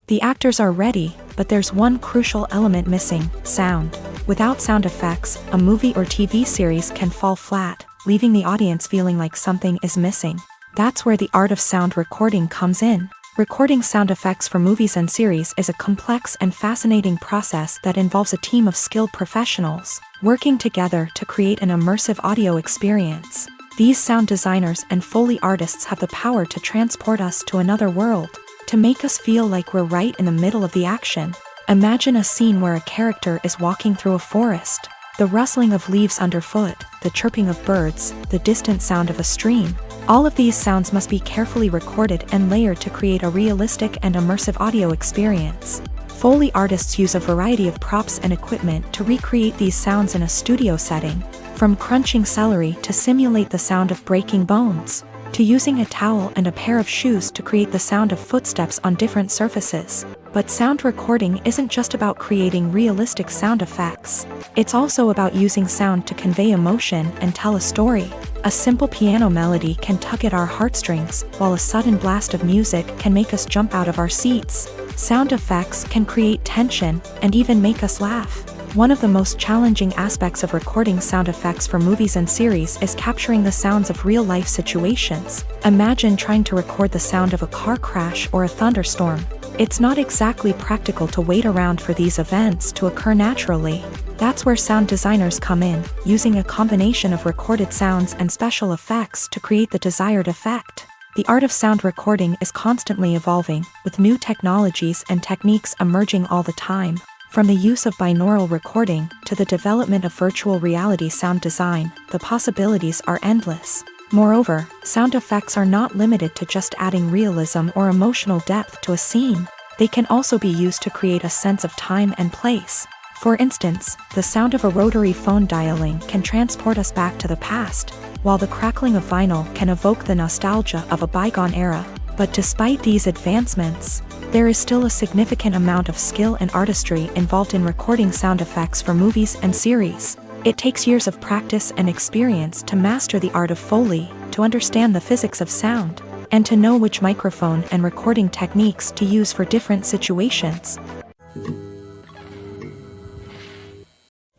The actors are ready, but there's one crucial element missing: sound. Without sound effects, a movie or TV series can fall flat, leaving the audience feeling like something is missing. That's where the art of sound recording comes in. Recording sound effects for movies and series is a complex and fascinating process that involves a team of skilled professionals working together to create an immersive audio experience. These sound designers and Foley artists have the power to transport us to another world, to make us feel like we're right in the middle of the action. Imagine a scene where a character is walking through a forest. The rustling of leaves underfoot, the chirping of birds, the distant sound of a stream. All of these sounds must be carefully recorded and layered to create a realistic and immersive audio experience. Foley artists use a variety of props and equipment to recreate these sounds in a studio setting, from crunching celery to simulate the sound of breaking bones, to using a towel and a pair of shoes to create the sound of footsteps on different surfaces. But sound recording isn't just about creating realistic sound effects. It's also about using sound to convey emotion and tell a story. A simple piano melody can tug at our heartstrings, while a sudden blast of music can make us jump out of our seats. Sound effects can create tension and even make us laugh. One of the most challenging aspects of recording sound effects for movies and series is capturing the sounds of real-life situations. Imagine trying to record the sound of a car crash or a thunderstorm. It's not exactly practical to wait around for these events to occur naturally. That's where sound designers come in, using a combination of recorded sounds and special effects to create the desired effect. The art of sound recording is constantly evolving, with new technologies and techniques emerging all the time. From the use of binaural recording to the development of virtual reality sound design, the possibilities are endless. Moreover, sound effects are not limited to just adding realism or emotional depth to a scene. They can also be used to create a sense of time and place. For instance, the sound of a rotary phone dialing can transport us back to the past, while the crackling of vinyl can evoke the nostalgia of a bygone era. But despite these advancements, there is still a significant amount of skill and artistry involved in recording sound effects for movies and series. It takes years of practice and experience to master the art of Foley, to understand the physics of sound, and to know which microphone and recording techniques to use for different situations.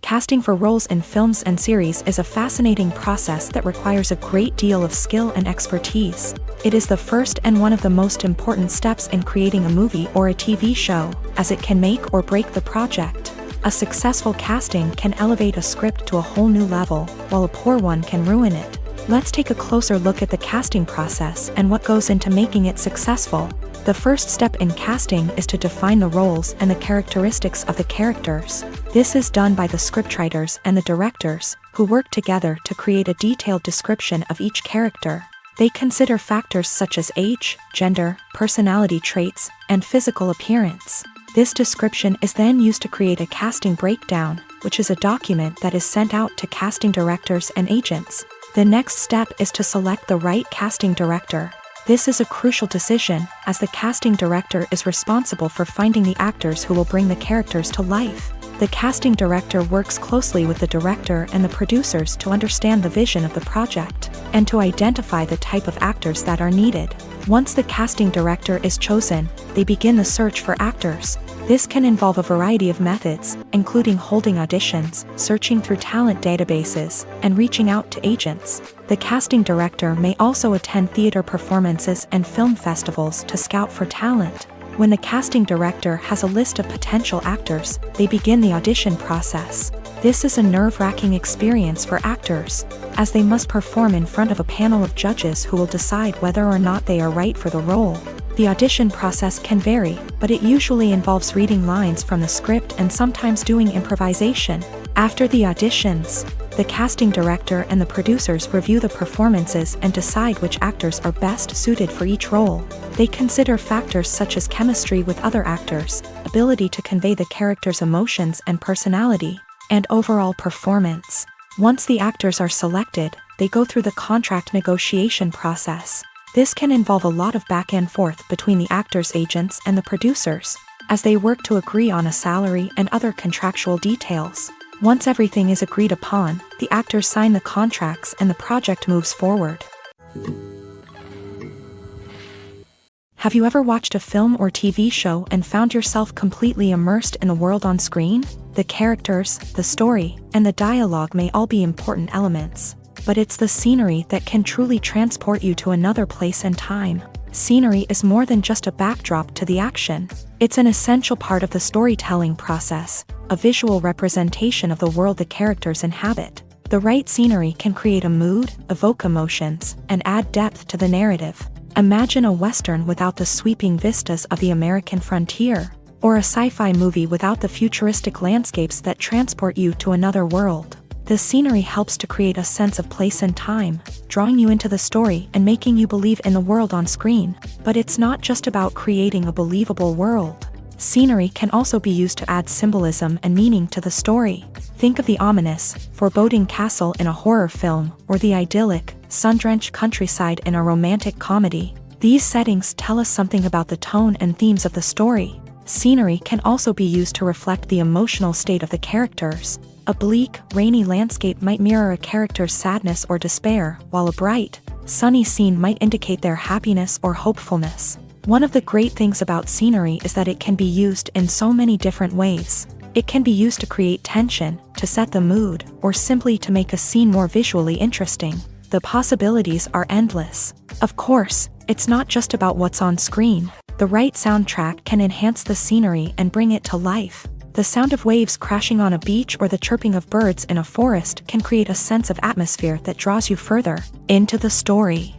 Casting for roles in films and series is a fascinating process that requires a great deal of skill and expertise. It is the first and one of the most important steps in creating a movie or a TV show, as it can make or break the project. A successful casting can elevate a script to a whole new level, while a poor one can ruin it. Let's take a closer look at the casting process and what goes into making it successful. The first step in casting is to define the roles and the characteristics of the characters. This is done by the scriptwriters and the directors, who work together to create a detailed description of each character. They consider factors such as age, gender, personality traits, and physical appearance. This description is then used to create a casting breakdown, which is a document that is sent out to casting directors and agents. The next step is to select the right casting director. This is a crucial decision, as the casting director is responsible for finding the actors who will bring the characters to life. The casting director works closely with the director and the producers to understand the vision of the project, and to identify the type of actors that are needed. Once the casting director is chosen, they begin the search for actors. This can involve a variety of methods, including holding auditions, searching through talent databases, and reaching out to agents. The casting director may also attend theater performances and film festivals to scout for talent. When the casting director has a list of potential actors, they begin the audition process. This is a nerve-wracking experience for actors, as they must perform in front of a panel of judges who will decide whether or not they are right for the role. The audition process can vary, but it usually involves reading lines from the script and sometimes doing improvisation. After the auditions, the casting director and the producers review the performances and decide which actors are best suited for each role. They consider factors such as chemistry with other actors, ability to convey the character's emotions and personality, and overall performance. Once the actors are selected, they go through the contract negotiation process. This can involve a lot of back and forth between the actors' agents and the producers, as they work to agree on a salary and other contractual details. Once everything is agreed upon, the actors sign the contracts and the project moves forward. Have you ever watched a film or TV show and found yourself completely immersed in the world on screen? The characters, the story, and the dialogue may all be important elements, but it's the scenery that can truly transport you to another place and time. Scenery is more than just a backdrop to the action. It's an essential part of the storytelling process, a visual representation of the world the characters inhabit. The right scenery can create a mood, evoke emotions, and add depth to the narrative. Imagine a Western without the sweeping vistas of the American frontier, or a sci-fi movie without the futuristic landscapes that transport you to another world. The scenery helps to create a sense of place and time, drawing you into the story and making you believe in the world on screen. But it's not just about creating a believable world. Scenery can also be used to add symbolism and meaning to the story. Think of the ominous, foreboding castle in a horror film, or the idyllic, sun-drenched countryside in a romantic comedy. These settings tell us something about the tone and themes of the story. Scenery can also be used to reflect the emotional state of the characters. A bleak, rainy landscape might mirror a character's sadness or despair, while a bright, sunny scene might indicate their happiness or hopefulness. One of the great things about scenery is that it can be used in so many different ways. It can be used to create tension, to set the mood, or simply to make a scene more visually interesting. The possibilities are endless. Of course, it's not just about what's on screen. The right soundtrack can enhance the scenery and bring it to life. The sound of waves crashing on a beach or the chirping of birds in a forest can create a sense of atmosphere that draws you further into the story.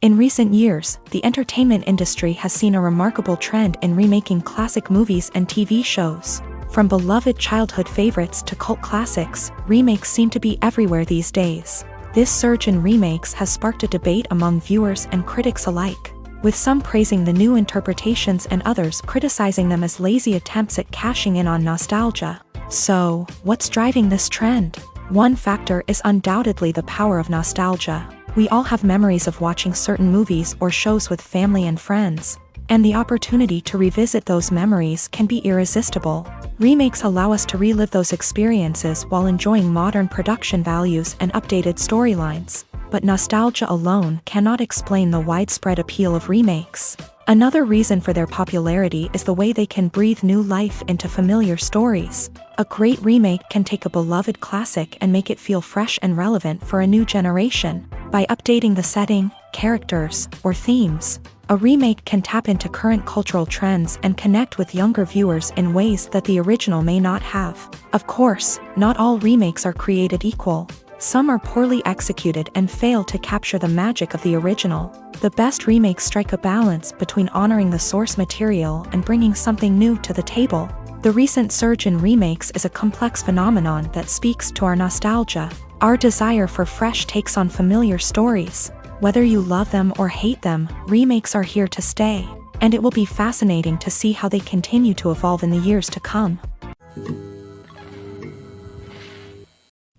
In recent years, the entertainment industry has seen a remarkable trend in remaking classic movies and TV shows. From beloved childhood favorites to cult classics, remakes seem to be everywhere these days. This surge in remakes has sparked a debate among viewers and critics alike, with some praising the new interpretations and others criticizing them as lazy attempts at cashing in on nostalgia. So, what's driving this trend? One factor is undoubtedly the power of nostalgia. We all have memories of watching certain movies or shows with family and friends, and the opportunity to revisit those memories can be irresistible. Remakes allow us to relive those experiences while enjoying modern production values and updated storylines. But nostalgia alone cannot explain the widespread appeal of remakes. Another reason for their popularity is the way they can breathe new life into familiar stories. A great remake can take a beloved classic and make it feel fresh and relevant for a new generation. By updating the setting, characters, or themes, a remake can tap into current cultural trends and connect with younger viewers in ways that the original may not have. Of course, not all remakes are created equal. Some are poorly executed and fail to capture the magic of the original. The best remakes strike a balance between honoring the source material and bringing something new to the table. The recent surge in remakes is a complex phenomenon that speaks to our nostalgia, our desire for fresh takes on familiar stories. Whether you love them or hate them, remakes are here to stay, and it will be fascinating to see how they continue to evolve in the years to come.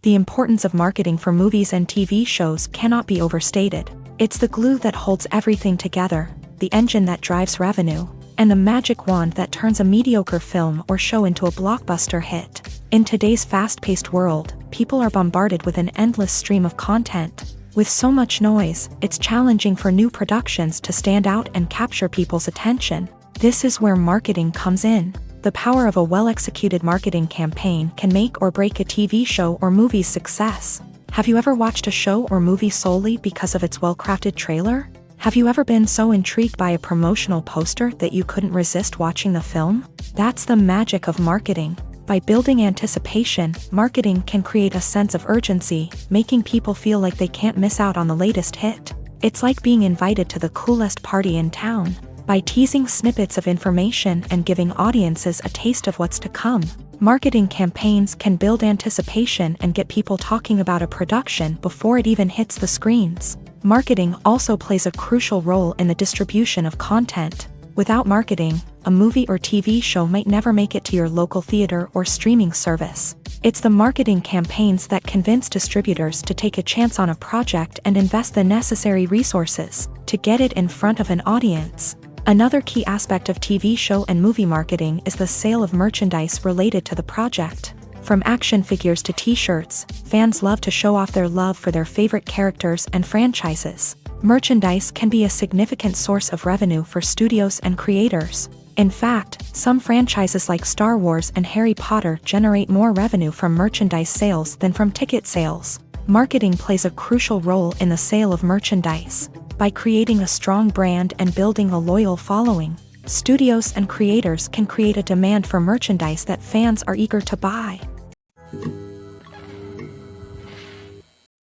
The importance of marketing for movies and TV shows cannot be overstated. It's the glue that holds everything together, the engine that drives revenue, and the magic wand that turns a mediocre film or show into a blockbuster hit. In today's fast-paced world, people are bombarded with an endless stream of content. With so much noise, it's challenging for new productions to stand out and capture people's attention. This is where marketing comes in. The power of a well-executed marketing campaign can make or break a TV show or movie's success. Have you ever watched a show or movie solely because of its well-crafted trailer? Have you ever been so intrigued by a promotional poster that you couldn't resist watching the film? That's the magic of marketing. By building anticipation, marketing can create a sense of urgency, making people feel like they can't miss out on the latest hit. It's like being invited to the coolest party in town. By teasing snippets of information and giving audiences a taste of what's to come, marketing campaigns can build anticipation and get people talking about a production before it even hits the screens. Marketing also plays a crucial role in the distribution of content. Without marketing, a movie or TV show might never make it to your local theater or streaming service. It's the marketing campaigns that convince distributors to take a chance on a project and invest the necessary resources to get it in front of an audience. Another key aspect of TV show and movie marketing is the sale of merchandise related to the project. From action figures to t-shirts, fans love to show off their love for their favorite characters and franchises. Merchandise can be a significant source of revenue for studios and creators. In fact, some franchises like Star Wars and Harry Potter generate more revenue from merchandise sales than from ticket sales. Marketing plays a crucial role in the sale of merchandise. By creating a strong brand and building a loyal following, studios and creators can create a demand for merchandise that fans are eager to buy.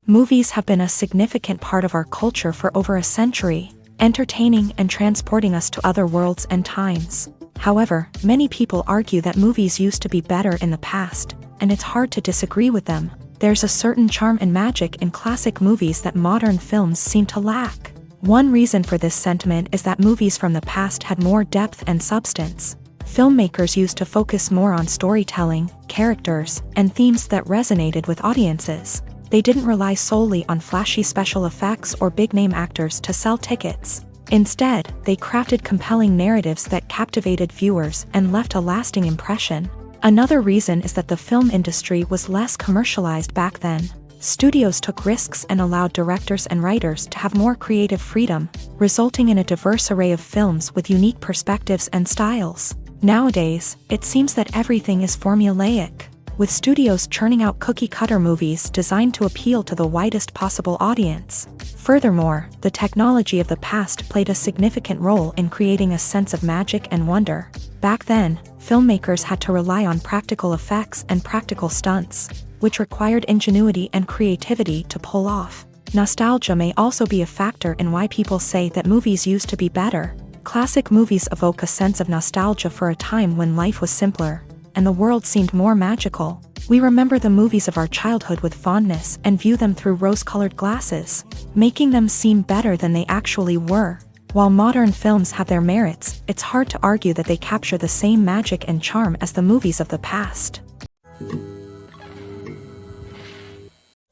Movies have been a significant part of our culture for over a century, entertaining and transporting us to other worlds and times. However, many people argue that movies used to be better in the past, and it's hard to disagree with them. There's a certain charm and magic in classic movies that modern films seem to lack. One reason for this sentiment is that movies from the past had more depth and substance. Filmmakers used to focus more on storytelling, characters, and themes that resonated with audiences. They didn't rely solely on flashy special effects or big-name actors to sell tickets. Instead, they crafted compelling narratives that captivated viewers and left a lasting impression. Another reason is that the film industry was less commercialized back then. Studios took risks and allowed directors and writers to have more creative freedom, resulting in a diverse array of films with unique perspectives and styles. Nowadays, it seems that everything is formulaic, with studios churning out cookie-cutter movies designed to appeal to the widest possible audience. Furthermore, the technology of the past played a significant role in creating a sense of magic and wonder. Back then, filmmakers had to rely on practical effects and practical stunts, which required ingenuity and creativity to pull off. Nostalgia may also be a factor in why people say that movies used to be better. Classic movies evoke a sense of nostalgia for a time when life was simpler, and the world seemed more magical. We remember the movies of our childhood with fondness and view them through rose-colored glasses, making them seem better than they actually were. While modern films have their merits, it's hard to argue that they capture the same magic and charm as the movies of the past.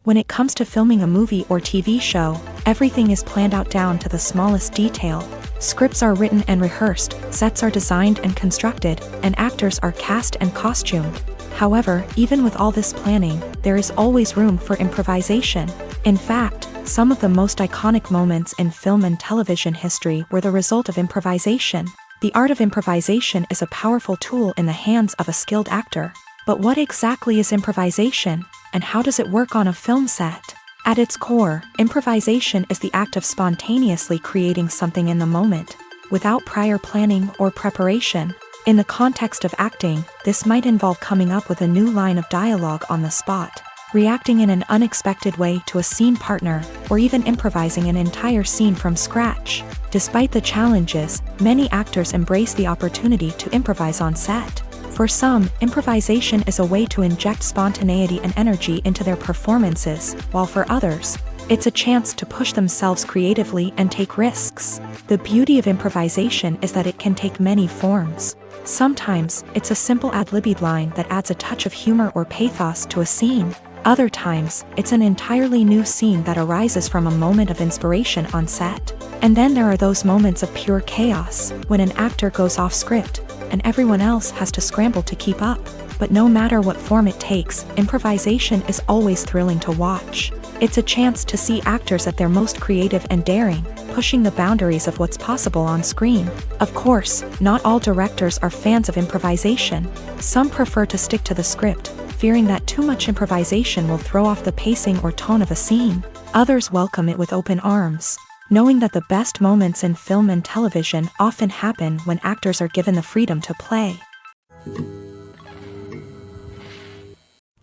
When it comes to filming a movie or TV show, everything is planned out down to the smallest detail. Scripts are written and rehearsed, sets are designed and constructed, and actors are cast and costumed. However, even with all this planning, there is always room for improvisation. In fact, some of the most iconic moments in film and television history were the result of improvisation. The art of improvisation is a powerful tool in the hands of a skilled actor. But what exactly is improvisation, and how does it work on a film set? At its core, improvisation is the act of spontaneously creating something in the moment, without prior planning or preparation. In the context of acting, this might involve coming up with a new line of dialogue on the spot, reacting in an unexpected way to a scene partner, or even improvising an entire scene from scratch. Despite the challenges, many actors embrace the opportunity to improvise on set. For some, improvisation is a way to inject spontaneity and energy into their performances, while for others, it's a chance to push themselves creatively and take risks. The beauty of improvisation is that it can take many forms. Sometimes, it's a simple ad-libbed line that adds a touch of humor or pathos to a scene. Other times, it's an entirely new scene that arises from a moment of inspiration on set. And then there are those moments of pure chaos, when an actor goes off script, and everyone else has to scramble to keep up. But no matter what form it takes, improvisation is always thrilling to watch. It's a chance to see actors at their most creative and daring, pushing the boundaries of what's possible on screen. Of course, not all directors are fans of improvisation. Some prefer to stick to the script, fearing that too much improvisation will throw off the pacing or tone of a scene. Others welcome it with open arms, knowing that the best moments in film and television often happen when actors are given the freedom to play.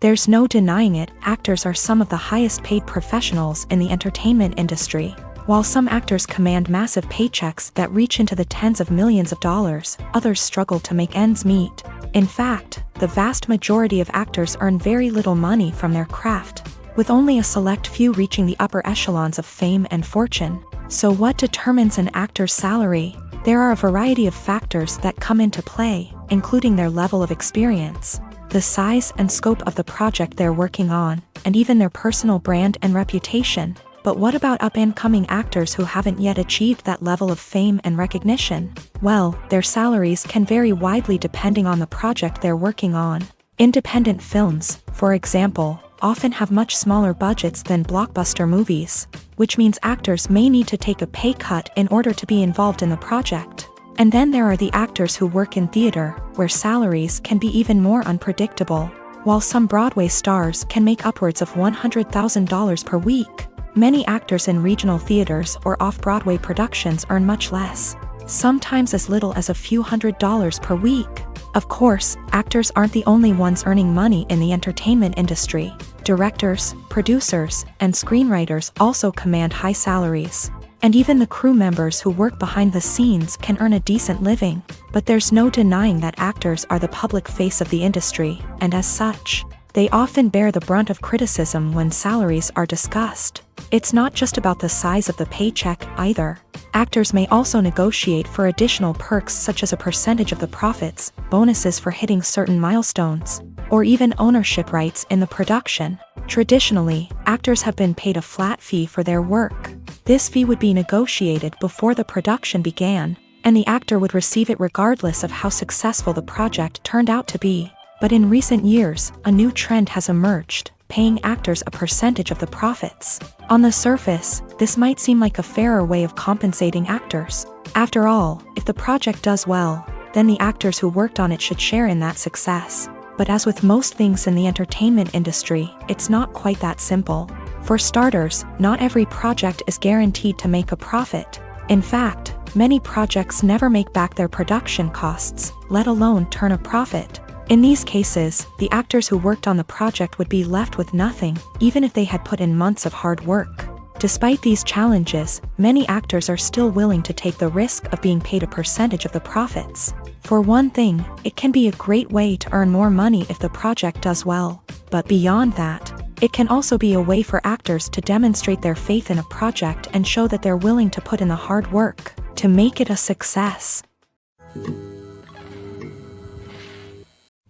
There's no denying it, actors are some of the highest paid professionals in the entertainment industry. While some actors command massive paychecks that reach into the tens of millions of dollars, others struggle to make ends meet. In fact, the vast majority of actors earn very little money from their craft, with only a select few reaching the upper echelons of fame and fortune. So what determines an actor's salary? There are a variety of factors that come into play, including their level of experience, the size and scope of the project they're working on, and even their personal brand and reputation. But what about up-and-coming actors who haven't yet achieved that level of fame and recognition? Well, their salaries can vary widely depending on the project they're working on. Independent films, for example, often have much smaller budgets than blockbuster movies, which means actors may need to take a pay cut in order to be involved in the project. And then there are the actors who work in theater, where salaries can be even more unpredictable. While some Broadway stars can make upwards of $100,000 per week, many actors in regional theaters or off-Broadway productions earn much less, sometimes as little as a few $100s per week. Of course, actors aren't the only ones earning money in the entertainment industry. Directors, producers, and screenwriters also command high salaries. And even the crew members who work behind the scenes can earn a decent living. But there's no denying that actors are the public face of the industry, and as such, they often bear the brunt of criticism when salaries are discussed. It's not just about the size of the paycheck either. Actors may also negotiate for additional perks such as a percentage of the profits, bonuses for hitting certain milestones, or even ownership rights in the production. Traditionally, actors have been paid a flat fee for their work. This fee would be negotiated before the production began, and the actor would receive it regardless of how successful the project turned out to be. But in recent years, a new trend has emerged, paying actors a percentage of the profits. On the surface, this might seem like a fairer way of compensating actors. After all, if the project does well, then the actors who worked on it should share in that success. But as with most things in the entertainment industry, it's not quite that simple. For starters, not every project is guaranteed to make a profit. In fact, many projects never make back their production costs, let alone turn a profit. In these cases, the actors who worked on the project would be left with nothing, even if they had put in months of hard work. Despite these challenges, many actors are still willing to take the risk of being paid a percentage of the profits. For one thing, it can be a great way to earn more money if the project does well. But beyond that, it can also be a way for actors to demonstrate their faith in a project and show that they're willing to put in the hard work to make it a success.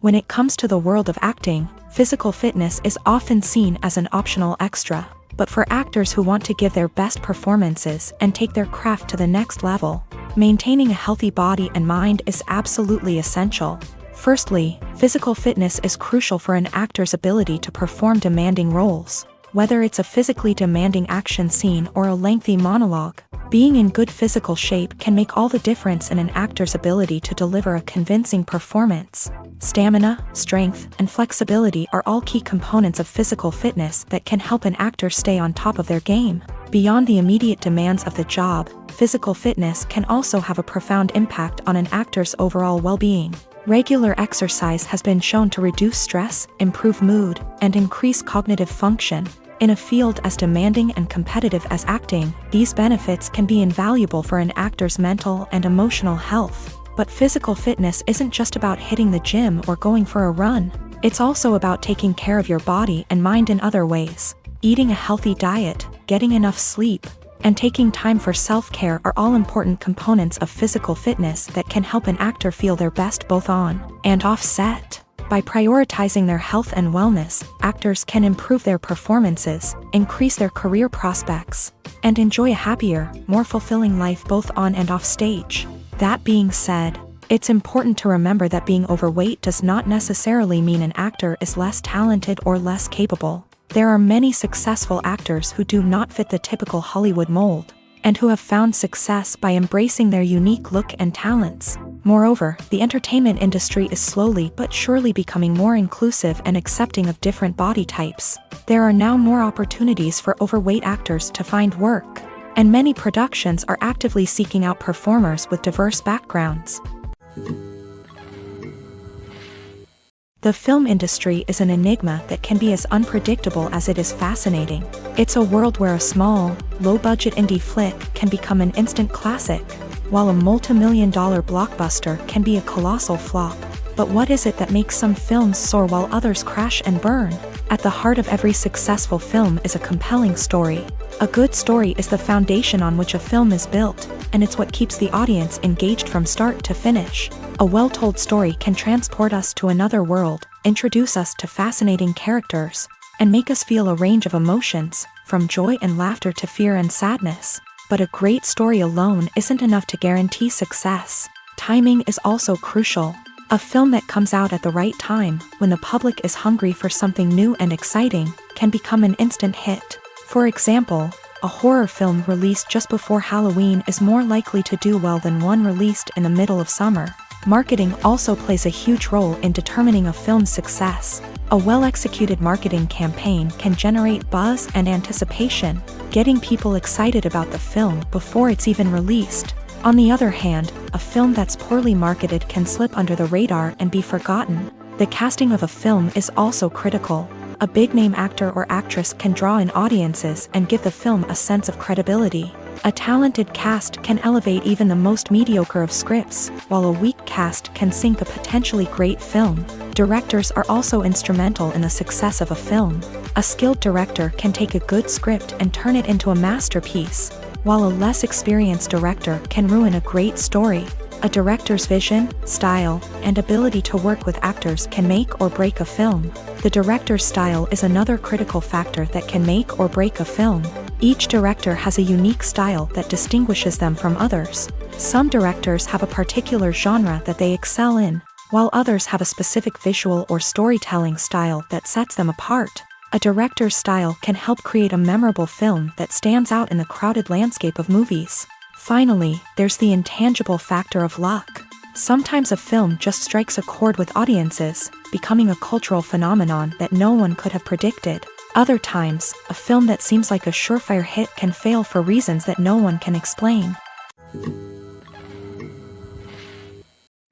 When it comes to the world of acting, physical fitness is often seen as an optional extra. But for actors who want to give their best performances and take their craft to the next level, maintaining a healthy body and mind is absolutely essential. Firstly, physical fitness is crucial for an actor's ability to perform demanding roles. Whether it's a physically demanding action scene or a lengthy monologue, being in good physical shape can make all the difference in an actor's ability to deliver a convincing performance. Stamina, strength, and flexibility are all key components of physical fitness that can help an actor stay on top of their game. Beyond the immediate demands of the job, physical fitness can also have a profound impact on an actor's overall well-being. Regular exercise has been shown to reduce stress, improve mood, and increase cognitive function. In a field as demanding and competitive as acting, these benefits can be invaluable for an actor's mental and emotional health. But physical fitness isn't just about hitting the gym or going for a run. It's also about taking care of your body and mind in other ways. Eating a healthy diet, getting enough sleep, and taking time for self-care are all important components of physical fitness that can help an actor feel their best both on and off set. By prioritizing their health and wellness, actors can improve their performances, increase their career prospects, and enjoy a happier, more fulfilling life both on and off stage. That being said, It's important to remember that being overweight does not necessarily mean an actor is less talented or less capable. There are many successful actors who do not fit the typical Hollywood mold, and who have found success by embracing their unique look and talents. Moreover, the entertainment industry is slowly but surely becoming more inclusive and accepting of different body types. There are now more opportunities for overweight actors to find work, and many productions are actively seeking out performers with diverse backgrounds. The film industry is an enigma that can be as unpredictable as it is fascinating. It's a world where a small, low-budget indie flick can become an instant classic, while a multi-million-dollar blockbuster can be a colossal flop. But what is it that makes some films soar while others crash and burn? At the heart of every successful film is a compelling story. A good story is the foundation on which a film is built, and it's what keeps the audience engaged from start to finish. A well-told story can transport us to another world, introduce us to fascinating characters, and make us feel a range of emotions, from joy and laughter to fear and sadness. But a great story alone isn't enough to guarantee success. Timing is also crucial. A film that comes out at the right time, when the public is hungry for something new and exciting, can become an instant hit. For example, a horror film released just before Halloween is more likely to do well than one released in the middle of summer. Marketing also plays a huge role in determining a film's success. A well-executed marketing campaign can generate buzz and anticipation, getting people excited about the film before it's even released. On the other hand, a film that's poorly marketed can slip under the radar and be forgotten. The casting of a film is also critical. A big-name actor or actress can draw in audiences and give the film a sense of credibility. A talented cast can elevate even the most mediocre of scripts, while a weak cast can sink a potentially great film. Directors are also instrumental in the success of a film. A skilled director can take a good script and turn it into a masterpiece, while a less experienced director can ruin a great story. A director's vision, style, and ability to work with actors can make or break a film. The director's style is another critical factor that can make or break a film. Each director has a unique style that distinguishes them from others. Some directors have a particular genre that they excel in, while others have a specific visual or storytelling style that sets them apart. A director's style can help create a memorable film that stands out in the crowded landscape of movies. Finally, there's the intangible factor of luck. Sometimes a film just strikes a chord with audiences, becoming a cultural phenomenon that no one could have predicted. Other times, a film that seems like a surefire hit can fail for reasons that no one can explain.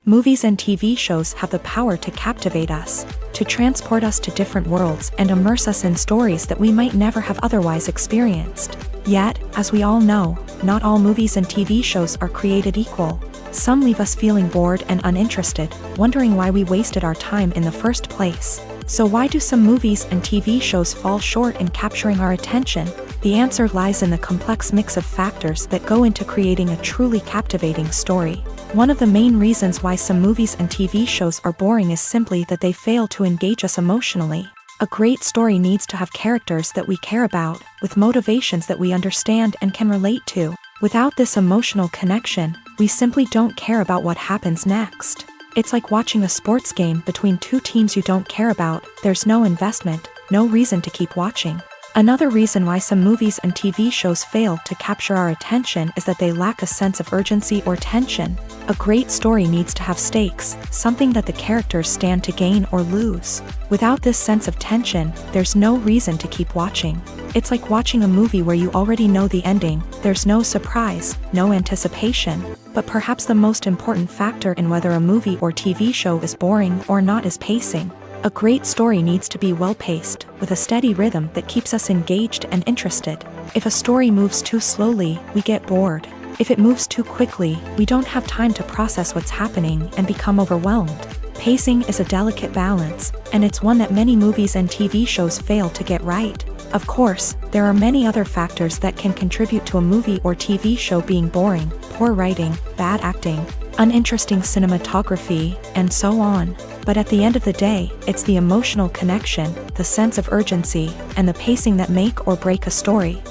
Movies and TV shows have the power to captivate us, to transport us to different worlds and immerse us in stories that we might never have otherwise experienced. Yet, as we all know, not all movies and TV shows are created equal. Some leave us feeling bored and uninterested, wondering why we wasted our time in the first place. So why do some movies and TV shows fall short in capturing our attention? The answer lies in the complex mix of factors that go into creating a truly captivating story. One of the main reasons why some movies and TV shows are boring is simply that they fail to engage us emotionally. A great story needs to have characters that we care about, with motivations that we understand and can relate to. Without this emotional connection, we simply don't care about what happens next. It's like watching a sports game between two teams you don't care about. There's no investment, no reason to keep watching. Another reason why some movies and TV shows fail to capture our attention is that they lack a sense of urgency or tension. A great story needs to have stakes, something that the characters stand to gain or lose. Without this sense of tension, there's no reason to keep watching. It's like watching a movie where you already know the ending. There's no surprise, no anticipation. But perhaps the most important factor in whether a movie or TV show is boring or not is pacing. A great story needs to be well-paced, with a steady rhythm that keeps us engaged and interested. If a story moves too slowly, we get bored. If it moves too quickly, we don't have time to process what's happening and become overwhelmed. Pacing is a delicate balance, and it's one that many movies and TV shows fail to get right. Of course, there are many other factors that can contribute to a movie or TV show being boring: poor writing, bad acting, uninteresting cinematography, and so on. But at the end of the day, it's the emotional connection, the sense of urgency, and the pacing that make or break a story.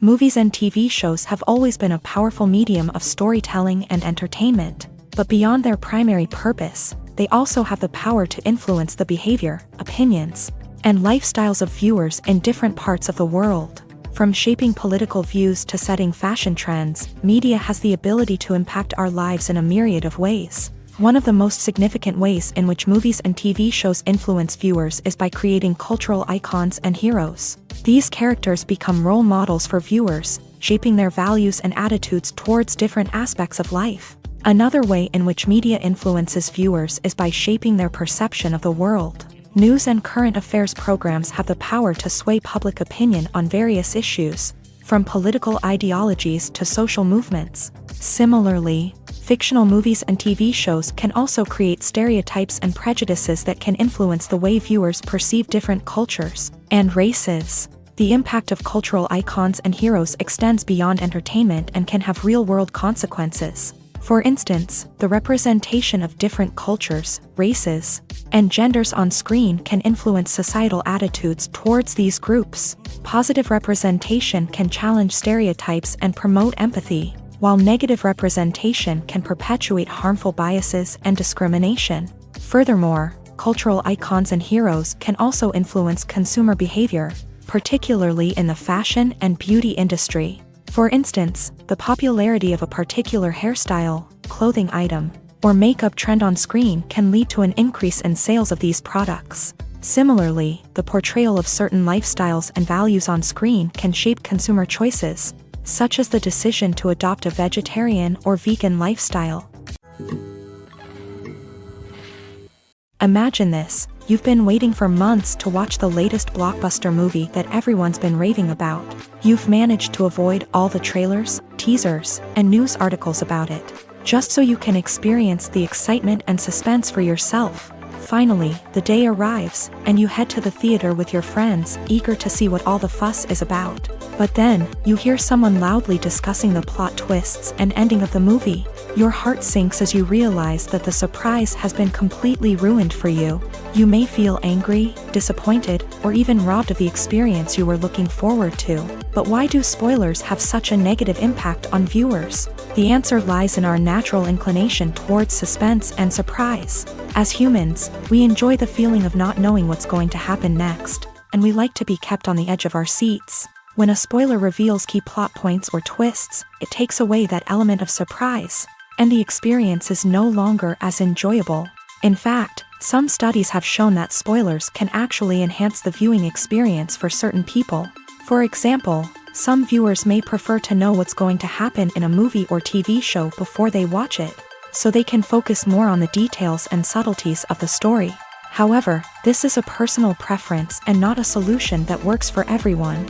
Movies and TV shows have always been a powerful medium of storytelling and entertainment, but beyond their primary purpose, they also have the power to influence the behavior, opinions, and lifestyles of viewers in different parts of the world. From shaping political views to setting fashion trends, media has the ability to impact our lives in a myriad of ways. One of the most significant ways in which movies and TV shows influence viewers is by creating cultural icons and heroes. These characters become role models for viewers, shaping their values and attitudes towards different aspects of life. Another way in which media influences viewers is by shaping their perception of the world. News and current affairs programs have the power to sway public opinion on various issues, from political ideologies to social movements. Similarly, fictional movies and TV shows can also create stereotypes and prejudices that can influence the way viewers perceive different cultures and races. The impact of cultural icons and heroes extends beyond entertainment and can have real-world consequences. For instance, the representation of different cultures, races, and genders on screen can influence societal attitudes towards these groups. Positive representation can challenge stereotypes and promote empathy, while negative representation can perpetuate harmful biases and discrimination. Furthermore, cultural icons and heroes can also influence consumer behavior, particularly in the fashion and beauty industry. For instance, the popularity of a particular hairstyle, clothing item, or makeup trend on screen can lead to an increase in sales of these products. Similarly, the portrayal of certain lifestyles and values on screen can shape consumer choices, such as the decision to adopt a vegetarian or vegan lifestyle. Imagine this: you've been waiting for months to watch the latest blockbuster movie that everyone's been raving about. You've managed to avoid all the trailers, teasers, and news articles about it, just so you can experience the excitement and suspense for yourself. Finally, the day arrives, and you head to the theater with your friends, eager to see what all the fuss is about. But then, you hear someone loudly discussing the plot twists and ending of the movie. Your heart sinks as you realize that the surprise has been completely ruined for you. You may feel angry, disappointed, or even robbed of the experience you were looking forward to. But why do spoilers have such a negative impact on viewers? The answer lies in our natural inclination towards suspense and surprise. As humans, we enjoy the feeling of not knowing what's going to happen next, and we like to be kept on the edge of our seats. When a spoiler reveals key plot points or twists, it takes away that element of surprise, and the experience is no longer as enjoyable. In fact, some studies have shown that spoilers can actually enhance the viewing experience for certain people. For example, some viewers may prefer to know what's going to happen in a movie or TV show before they watch it, so they can focus more on the details and subtleties of the story. However, this is a personal preference and not a solution that works for everyone.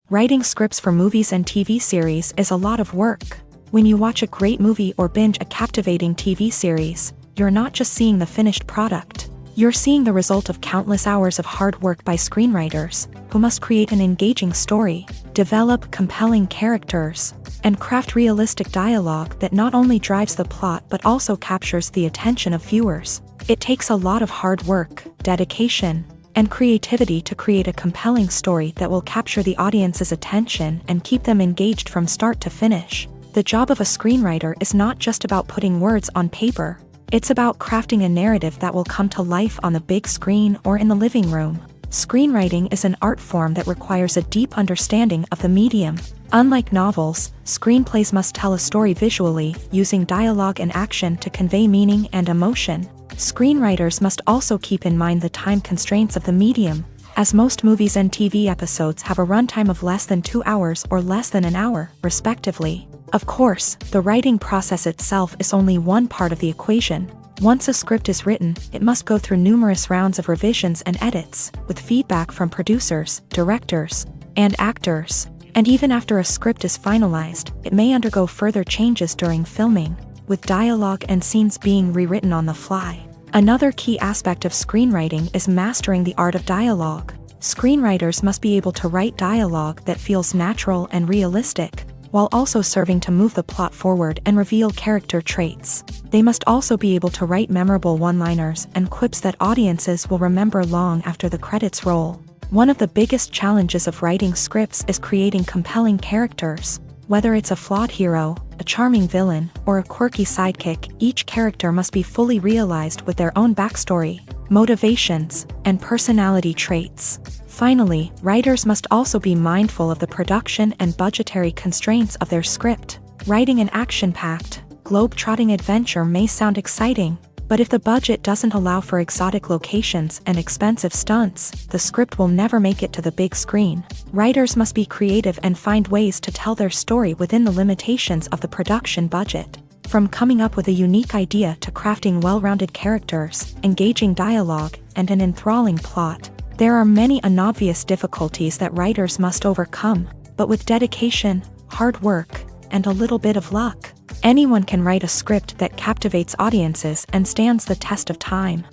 Writing scripts for movies and TV series is a lot of work. When you watch a great movie or binge a captivating TV series, you're not just seeing the finished product. You're seeing the result of countless hours of hard work by screenwriters, who must create an engaging story, develop compelling characters, and craft realistic dialogue that not only drives the plot but also captures the attention of viewers. It takes a lot of hard work, dedication, and creativity to create a compelling story that will capture the audience's attention and keep them engaged from start to finish. The job of a screenwriter is not just about putting words on paper. It's about crafting a narrative that will come to life on the big screen or in the living room. Screenwriting is an art form that requires a deep understanding of the medium. Unlike novels, screenplays must tell a story visually, using dialogue and action to convey meaning and emotion. Screenwriters must also keep in mind the time constraints of the medium, as most movies and TV episodes have a runtime of less than 2 hours or less than an hour, respectively. Of course, the writing process itself is only one part of the equation. Once a script is written, it must go through numerous rounds of revisions and edits, with feedback from producers, directors, and actors. And even after a script is finalized, it may undergo further changes during filming, with dialogue and scenes being rewritten on the fly. Another key aspect of screenwriting is mastering the art of dialogue. Screenwriters must be able to write dialogue that feels natural and realistic, while also serving to move the plot forward and reveal character traits. They must also be able to write memorable one-liners and quips that audiences will remember long after the credits roll. One of the biggest challenges of writing scripts is creating compelling characters. Whether it's a flawed hero, a charming villain, or a quirky sidekick, each character must be fully realized with their own backstory, motivations, and personality traits. Finally, writers must also be mindful of the production and budgetary constraints of their script. Writing an action-packed, globe-trotting adventure may sound exciting, but if the budget doesn't allow for exotic locations and expensive stunts, the script will never make it to the big screen. Writers must be creative and find ways to tell their story within the limitations of the production budget. From coming up with a unique idea to crafting well-rounded characters, engaging dialogue, and an enthralling plot, there are many unobvious difficulties that writers must overcome, but with dedication, hard work, and a little bit of luck, anyone can write a script that captivates audiences and stands the test of time.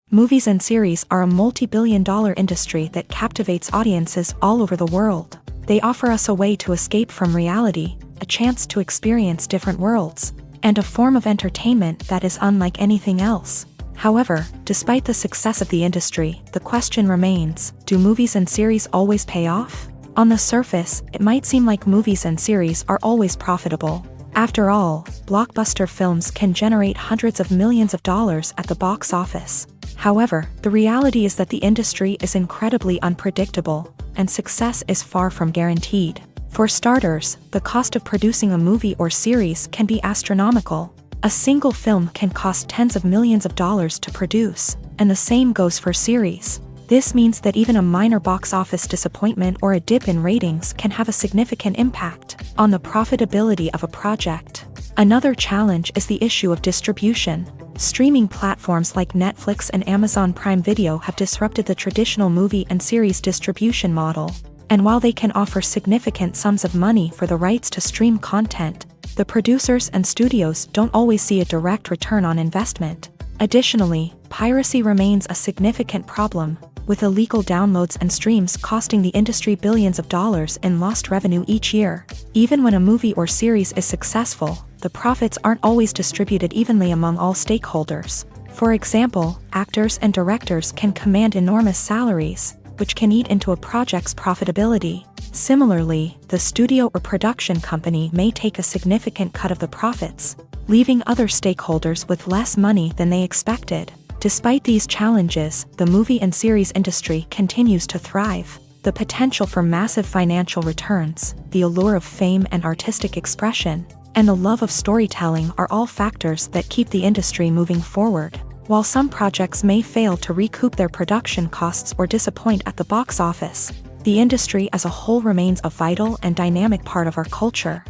Movies and series are a multi-billion-dollar industry that captivates audiences all over the world. They offer us a way to escape from reality, a chance to experience different worlds, and a form of entertainment that is unlike anything else. However, despite the success of the industry, the question remains, do movies and series always pay off? On the surface, it might seem like movies and series are always profitable. After all, blockbuster films can generate hundreds of millions of dollars at the box office. However, the reality is that the industry is incredibly unpredictable, and success is far from guaranteed. For starters, the cost of producing a movie or series can be astronomical. A single film can cost tens of millions of dollars to produce, and the same goes for series. This means that even a minor box office disappointment or a dip in ratings can have a significant impact on the profitability of a project. Another challenge is the issue of distribution. Streaming platforms like Netflix and Amazon Prime Video have disrupted the traditional movie and series distribution model. And while they can offer significant sums of money for the rights to stream content, the producers and studios don't always see a direct return on investment. Additionally, piracy remains a significant problem, with illegal downloads and streams costing the industry billions of dollars in lost revenue each year. Even when a movie or series is successful, the profits aren't always distributed evenly among all stakeholders. For example, actors and directors can command enormous salaries, which can eat into a project's profitability. Similarly, the studio or production company may take a significant cut of the profits, leaving other stakeholders with less money than they expected. Despite these challenges, the movie and series industry continues to thrive. The potential for massive financial returns, the allure of fame and artistic expression, and the love of storytelling are all factors that keep the industry moving forward. While some projects may fail to recoup their production costs or disappoint at the box office, the industry as a whole remains a vital and dynamic part of our culture.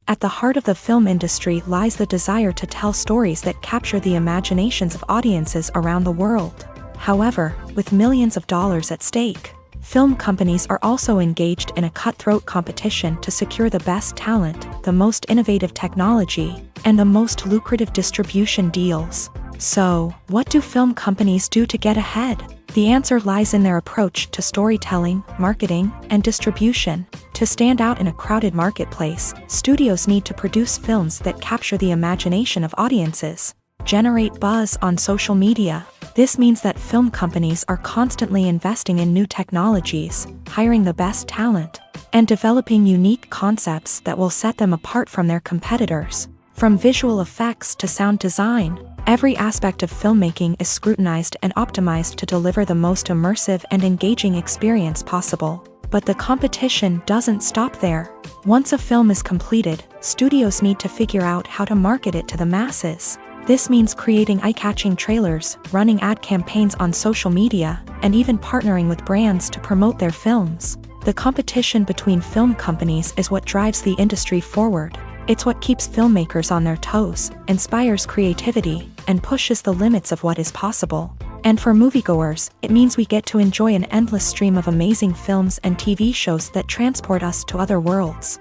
At the heart of the film industry lies the desire to tell stories that capture the imaginations of audiences around the world. However, with millions of dollars at stake, film companies are also engaged in a cutthroat competition to secure the best talent, the most innovative technology, and the most lucrative distribution deals. So, what do film companies do to get ahead? The answer lies in their approach to storytelling, marketing, and distribution. To stand out in a crowded marketplace, studios need to produce films that capture the imagination of audiences, generate buzz on social media. This means that film companies are constantly investing in new technologies, hiring the best talent, and developing unique concepts that will set them apart from their competitors. From visual effects to sound design, every aspect of filmmaking is scrutinized and optimized to deliver the most immersive and engaging experience possible. But the competition doesn't stop there. Once a film is completed, studios need to figure out how to market it to the masses. This means creating eye-catching trailers, running ad campaigns on social media, and even partnering with brands to promote their films. The competition between film companies is what drives the industry forward. It's what keeps filmmakers on their toes, inspires creativity, and pushes the limits of what is possible. And for moviegoers, it means we get to enjoy an endless stream of amazing films and TV shows that transport us to other worlds.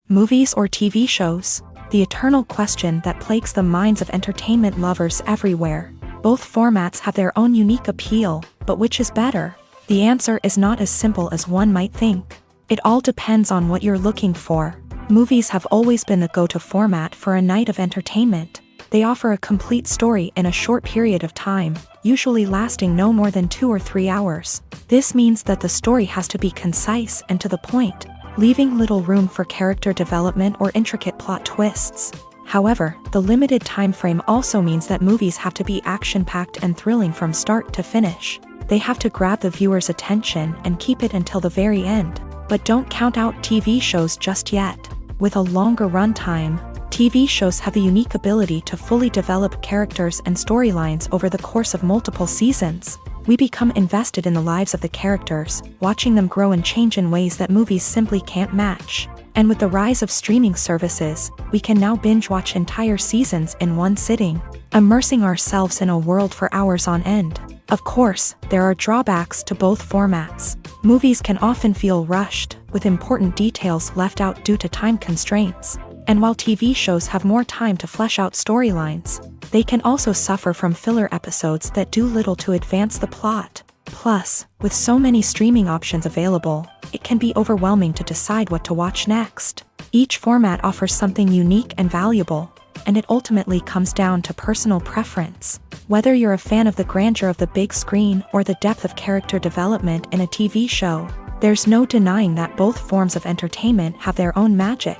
Movies or TV shows? The eternal question that plagues the minds of entertainment lovers everywhere. Both formats have their own unique appeal, but which is better? The answer is not as simple as one might think. It all depends on what you're looking for. Movies have always been the go-to format for a night of entertainment. They offer a complete story in a short period of time, usually lasting no more than 2 or 3 hours. This means that the story has to be concise and to the point, leaving little room for character development or intricate plot twists. However, the limited time frame also means that movies have to be action-packed and thrilling from start to finish. They have to grab the viewer's attention and keep it until the very end. But don't count out TV shows just yet. With a longer runtime, TV shows have the unique ability to fully develop characters and storylines over the course of multiple seasons. We become invested in the lives of the characters, watching them grow and change in ways that movies simply can't match. And with the rise of streaming services, we can now binge-watch entire seasons in one sitting, immersing ourselves in a world for hours on end. Of course, there are drawbacks to both formats. Movies can often feel rushed, with important details left out due to time constraints. And while TV shows have more time to flesh out storylines, they can also suffer from filler episodes that do little to advance the plot. Plus, with so many streaming options available, it can be overwhelming to decide what to watch next. Each format offers something unique and valuable, and it ultimately comes down to personal preference. Whether you're a fan of the grandeur of the big screen or the depth of character development in a TV show, there's no denying that both forms of entertainment have their own magic.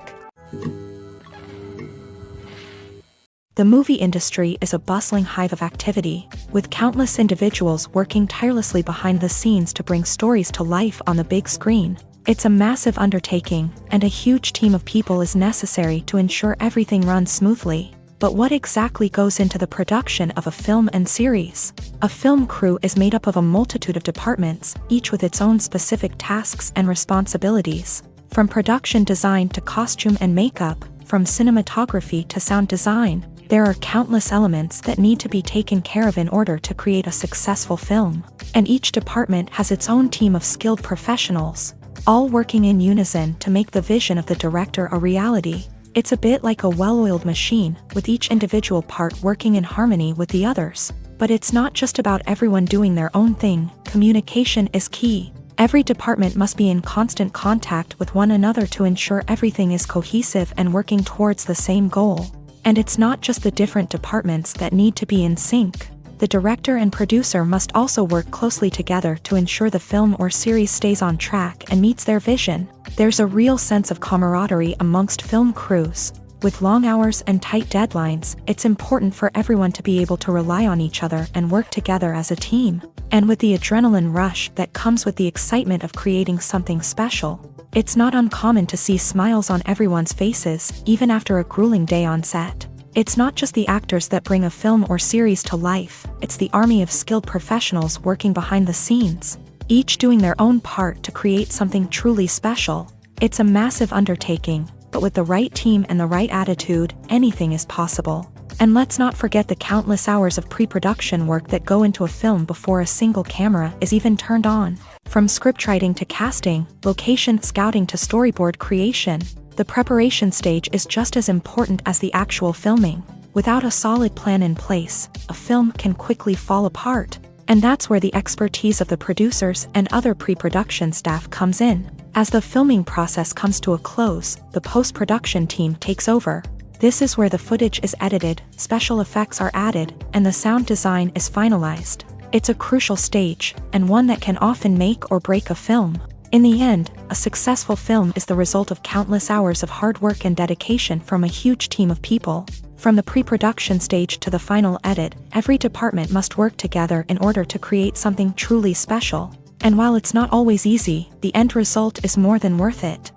The movie industry is a bustling hive of activity, with countless individuals working tirelessly behind the scenes to bring stories to life on the big screen. It's a massive undertaking, and a huge team of people is necessary to ensure everything runs smoothly. But what exactly goes into the production of a film and series? A film crew is made up of a multitude of departments, each with its own specific tasks and responsibilities. From production design to costume and makeup, from cinematography to sound design, there are countless elements that need to be taken care of in order to create a successful film. And each department has its own team of skilled professionals, all working in unison to make the vision of the director a reality. It's a bit like a well-oiled machine, with each individual part working in harmony with the others. But it's not just about everyone doing their own thing. Communication is key. Every department must be in constant contact with one another to ensure everything is cohesive and working towards the same goal. And it's not just the different departments that need to be in sync. The director and producer must also work closely together to ensure the film or series stays on track and meets their vision. There's a real sense of camaraderie amongst film crews. With long hours and tight deadlines, it's important for everyone to be able to rely on each other and work together as a team. And with the adrenaline rush that comes with the excitement of creating something special, it's not uncommon to see smiles on everyone's faces, even after a grueling day on set. It's not just the actors that bring a film or series to life, it's the army of skilled professionals working behind the scenes, each doing their own part to create something truly special. It's a massive undertaking, but with the right team and the right attitude, anything is possible. And let's not forget the countless hours of pre-production work that go into a film before a single camera is even turned on. From scriptwriting to casting, location scouting to storyboard creation, the preparation stage is just as important as the actual filming. Without a solid plan in place, a film can quickly fall apart. And that's where the expertise of the producers and other pre-production staff comes in. As the filming process comes to a close, the post-production team takes over. This is where the footage is edited, special effects are added, and the sound design is finalized. It's a crucial stage, and one that can often make or break a film. In the end, a successful film is the result of countless hours of hard work and dedication from a huge team of people. From the pre-production stage to the final edit, every department must work together in order to create something truly special. And while it's not always easy, the end result is more than worth it.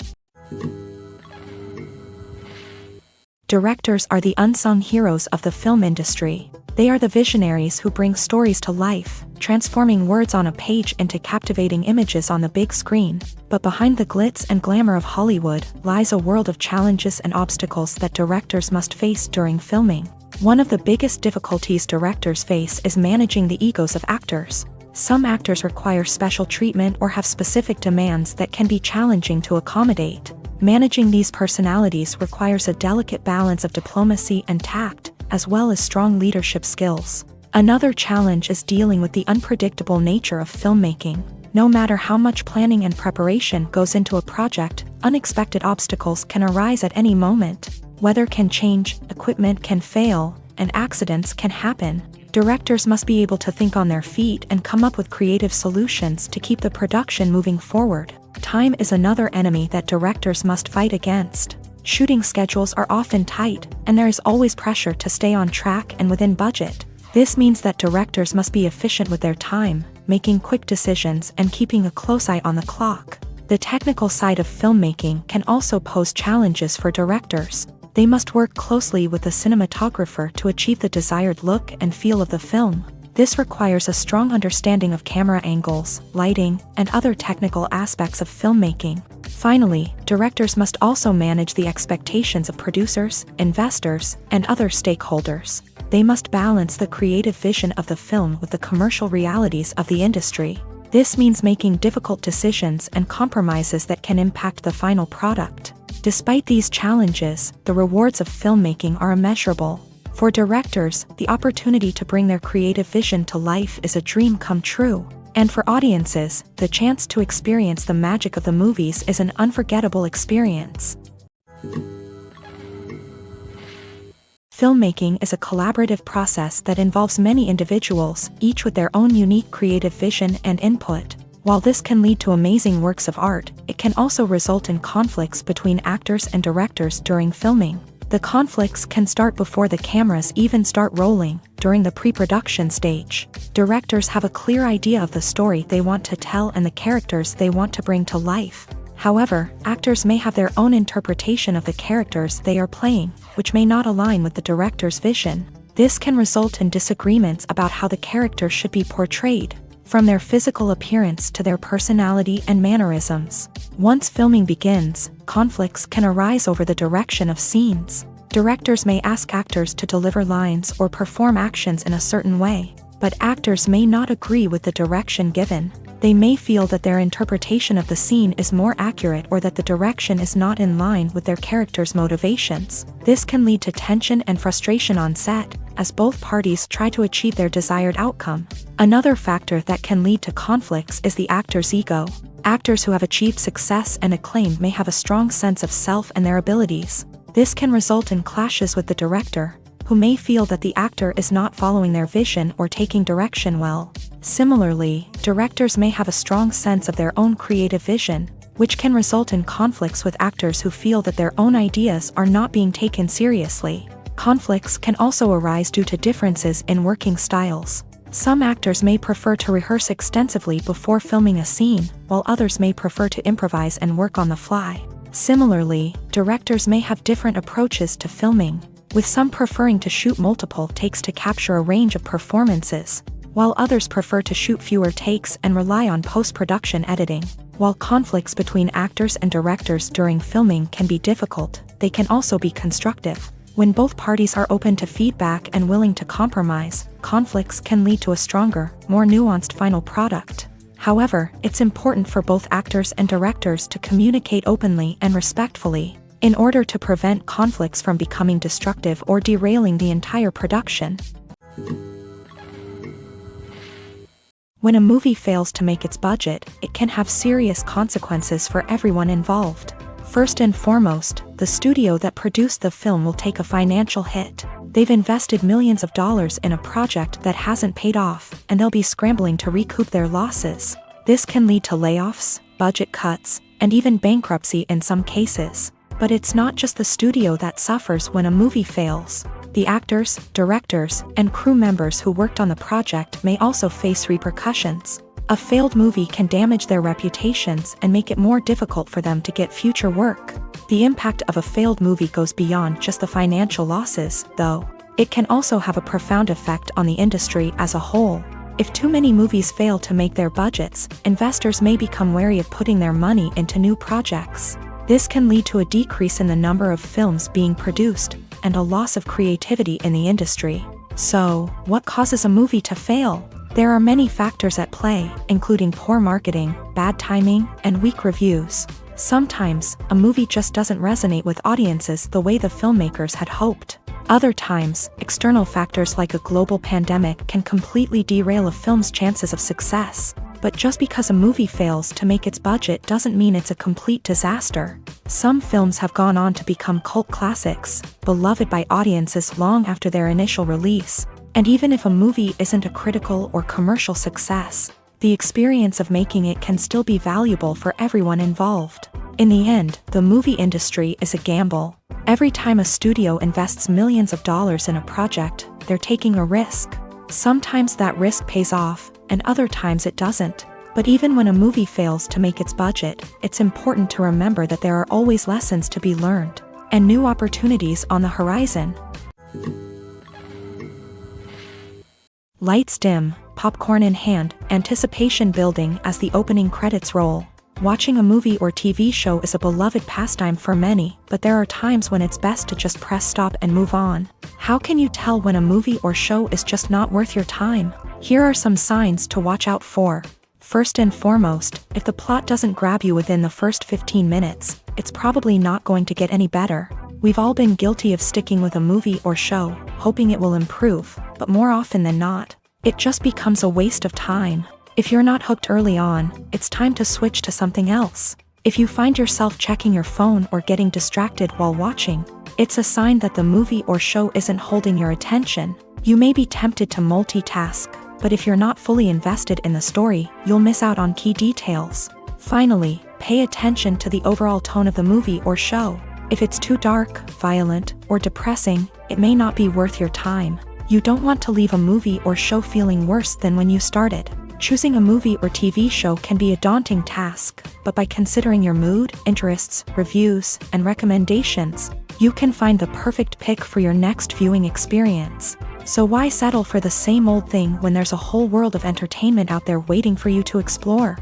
Directors are the unsung heroes of the film industry. They are the visionaries who bring stories to life, transforming words on a page into captivating images on the big screen. But behind the glitz and glamour of Hollywood lies a world of challenges and obstacles that directors must face during filming. One of the biggest difficulties directors face is managing the egos of actors. Some actors require special treatment or have specific demands that can be challenging to accommodate. Managing these personalities requires a delicate balance of diplomacy and tact, as well as strong leadership skills. Another challenge is dealing with the unpredictable nature of filmmaking. No matter how much planning and preparation goes into a project, unexpected obstacles can arise at any moment. Weather can change, equipment can fail, and accidents can happen. Directors must be able to think on their feet and come up with creative solutions to keep the production moving forward. Time is another enemy that directors must fight against. Shooting schedules are often tight, and there is always pressure to stay on track and within budget. This means that directors must be efficient with their time, making quick decisions and keeping a close eye on the clock. The technical side of filmmaking can also pose challenges for directors. They must work closely with the cinematographer to achieve the desired look and feel of the film. This requires a strong understanding of camera angles, lighting, and other technical aspects of filmmaking. Finally, directors must also manage the expectations of producers, investors, and other stakeholders. They must balance the creative vision of the film with the commercial realities of the industry. This means making difficult decisions and compromises that can impact the final product. Despite these challenges, the rewards of filmmaking are immeasurable. For directors, the opportunity to bring their creative vision to life is a dream come true. And for audiences, the chance to experience the magic of the movies is an unforgettable experience. Filmmaking is a collaborative process that involves many individuals, each with their own unique creative vision and input. While this can lead to amazing works of art, it can also result in conflicts between actors and directors during filming. The conflicts can start before the cameras even start rolling, during the pre-production stage. Directors have a clear idea of the story they want to tell and the characters they want to bring to life. However, actors may have their own interpretation of the characters they are playing, which may not align with the director's vision. This can result in disagreements about how the character should be portrayed, from their physical appearance to their personality and mannerisms. Once filming begins, conflicts can arise over the direction of scenes. Directors may ask actors to deliver lines or perform actions in a certain way, but actors may not agree with the direction given. They may feel that their interpretation of the scene is more accurate or that the direction is not in line with their character's motivations. This can lead to tension and frustration on set, as both parties try to achieve their desired outcome. Another factor that can lead to conflicts is the actor's ego. Actors who have achieved success and acclaim may have a strong sense of self and their abilities. This can result in clashes with the director, who may feel that the actor is not following their vision or taking direction well. Similarly, directors may have a strong sense of their own creative vision, which can result in conflicts with actors who feel that their own ideas are not being taken seriously. Conflicts can also arise due to differences in working styles. Some actors may prefer to rehearse extensively before filming a scene, while others may prefer to improvise and work on the fly. Similarly, directors may have different approaches to filming, with some preferring to shoot multiple takes to capture a range of performances, while others prefer to shoot fewer takes and rely on post-production editing. While conflicts between actors and directors during filming can be difficult, they can also be constructive. When both parties are open to feedback and willing to compromise, conflicts can lead to a stronger, more nuanced final product. However, it's important for both actors and directors to communicate openly and respectfully, in order to prevent conflicts from becoming destructive or derailing the entire production. When a movie fails to make its budget, it can have serious consequences for everyone involved. First and foremost, the studio that produced the film will take a financial hit. They've invested millions of dollars in a project that hasn't paid off, and they'll be scrambling to recoup their losses. This can lead to layoffs, budget cuts, and even bankruptcy in some cases. But it's not just the studio that suffers when a movie fails. The actors, directors, and crew members who worked on the project may also face repercussions. A failed movie can damage their reputations and make it more difficult for them to get future work. The impact of a failed movie goes beyond just the financial losses, though. It can also have a profound effect on the industry as a whole. If too many movies fail to make their budgets, investors may become wary of putting their money into new projects. This can lead to a decrease in the number of films being produced, and a loss of creativity in the industry. So, what causes a movie to fail? There are many factors at play, including poor marketing, bad timing, and weak reviews. Sometimes, a movie just doesn't resonate with audiences the way the filmmakers had hoped. Other times, external factors like a global pandemic can completely derail a film's chances of success. But just because a movie fails to make its budget doesn't mean it's a complete disaster. Some films have gone on to become cult classics, beloved by audiences long after their initial release. And even if a movie isn't a critical or commercial success, the experience of making it can still be valuable for everyone involved. In the end, the movie industry is a gamble. Every time a studio invests millions of dollars in a project, they're taking a risk. Sometimes that risk pays off, and other times it doesn't. But even when a movie fails to make its budget, it's important to remember that there are always lessons to be learned, and new opportunities on the horizon. Lights dim, popcorn in hand, anticipation building as the opening credits roll. Watching a movie or TV show is a beloved pastime for many, but there are times when it's best to just press stop and move on. How can you tell when a movie or show is just not worth your time? Here are some signs to watch out for. First and foremost, if the plot doesn't grab you within the first 15 minutes, it's probably not going to get any better. We've all been guilty of sticking with a movie or show, hoping it will improve, but more often than not, it just becomes a waste of time. If you're not hooked early on, it's time to switch to something else. If you find yourself checking your phone or getting distracted while watching, it's a sign that the movie or show isn't holding your attention. You may be tempted to multitask, but if you're not fully invested in the story, you'll miss out on key details. Finally, pay attention to the overall tone of the movie or show. If it's too dark, violent, or depressing, it may not be worth your time. You don't want to leave a movie or show feeling worse than when you started. Choosing a movie or TV show can be a daunting task, but by considering your mood, interests, reviews, and recommendations, you can find the perfect pick for your next viewing experience. So why settle for the same old thing when there's a whole world of entertainment out there waiting for you to explore?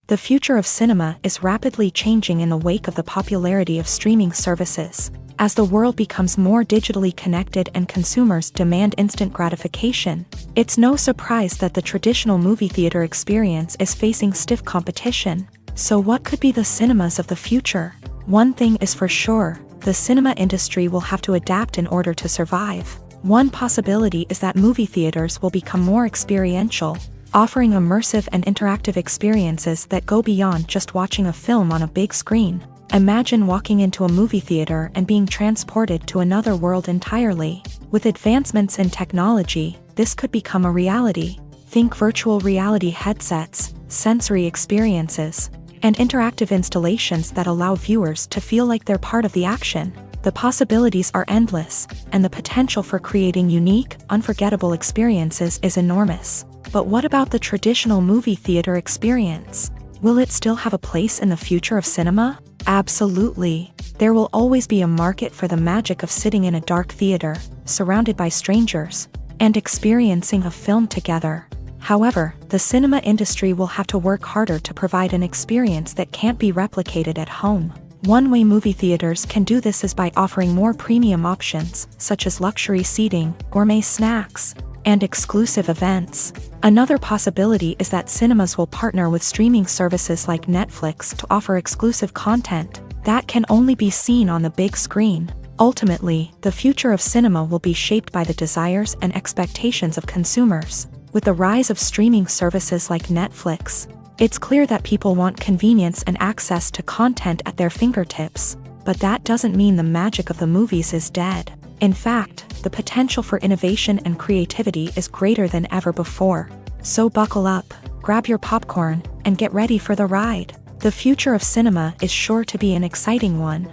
The future of cinema is rapidly changing in the wake of the popularity of streaming services. As the world becomes more digitally connected and consumers demand instant gratification, it's no surprise that the traditional movie theater experience is facing stiff competition. So what could be the cinemas of the future? One thing is for sure, the cinema industry will have to adapt in order to survive. One possibility is that movie theaters will become more experiential, offering immersive and interactive experiences that go beyond just watching a film on a big screen. Imagine walking into a movie theater and being transported to another world entirely. With advancements in technology, this could become a reality. Think virtual reality headsets, sensory experiences, and interactive installations that allow viewers to feel like they're part of the action. The possibilities are endless, and the potential for creating unique, unforgettable experiences is enormous. But what about the traditional movie theater experience? Will it still have a place in the future of cinema? Absolutely. There will always be a market for the magic of sitting in a dark theater, surrounded by strangers, and experiencing a film together. However, the cinema industry will have to work harder to provide an experience that can't be replicated at home. One way movie theaters can do this is by offering more premium options, such as luxury seating, gourmet snacks, and exclusive events. Another possibility is that cinemas will partner with streaming services like Netflix to offer exclusive content that can only be seen on the big screen. Ultimately, the future of cinema will be shaped by the desires and expectations of consumers. With the rise of streaming services like Netflix, it's clear that people want convenience and access to content at their fingertips. But that doesn't mean the magic of the movies is dead. In fact, the potential for innovation and creativity is greater than ever before. So buckle up, grab your popcorn, and get ready for the ride. The future of cinema is sure to be an exciting one.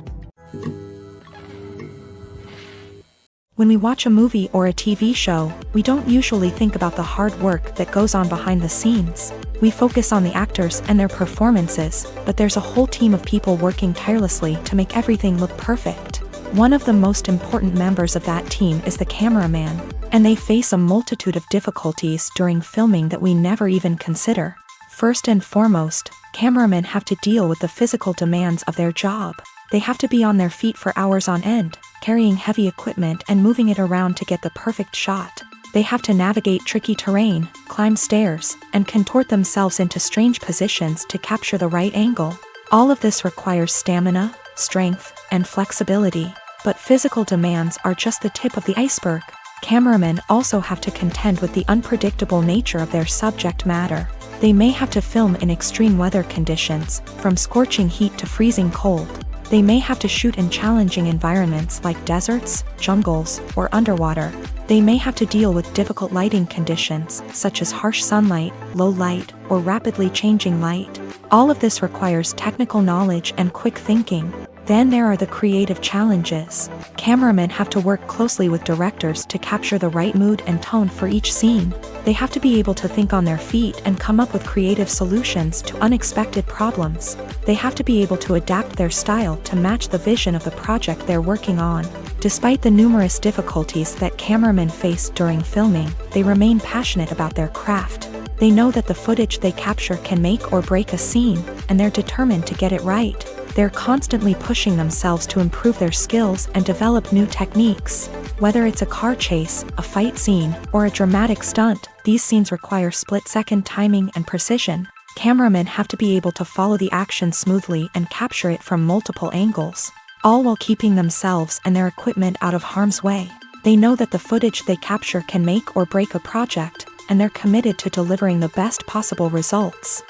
When we watch a movie or a TV show, we don't usually think about the hard work that goes on behind the scenes. We focus on the actors and their performances, but there's a whole team of people working tirelessly to make everything look perfect. One of the most important members of that team is the cameraman, and they face a multitude of difficulties during filming that we never even consider. First and foremost, cameramen have to deal with the physical demands of their job. They have to be on their feet for hours on end, carrying heavy equipment and moving it around to get the perfect shot. They have to navigate tricky terrain, climb stairs, and contort themselves into strange positions to capture the right angle. All of this requires stamina, strength, and flexibility. But physical demands are just the tip of the iceberg. Cameramen also have to contend with the unpredictable nature of their subject matter. They may have to film in extreme weather conditions, from scorching heat to freezing cold. They may have to shoot in challenging environments like deserts, jungles, or underwater. They may have to deal with difficult lighting conditions, such as harsh sunlight, low light, or rapidly changing light. All of this requires technical knowledge and quick thinking. Then there are the creative challenges. Cameramen have to work closely with directors to capture the right mood and tone for each scene. They have to be able to think on their feet and come up with creative solutions to unexpected problems. They have to be able to adapt their style to match the vision of the project they're working on. Despite the numerous difficulties that cameramen face during filming, they remain passionate about their craft. They know that the footage they capture can make or break a scene, and they're determined to get it right. They're constantly pushing themselves to improve their skills and develop new techniques. Whether it's a car chase, a fight scene, or a dramatic stunt, these scenes require split-second timing and precision. Cameramen have to be able to follow the action smoothly and capture it from multiple angles, all while keeping themselves and their equipment out of harm's way. They know that the footage they capture can make or break a project, and they're committed to delivering the best possible results.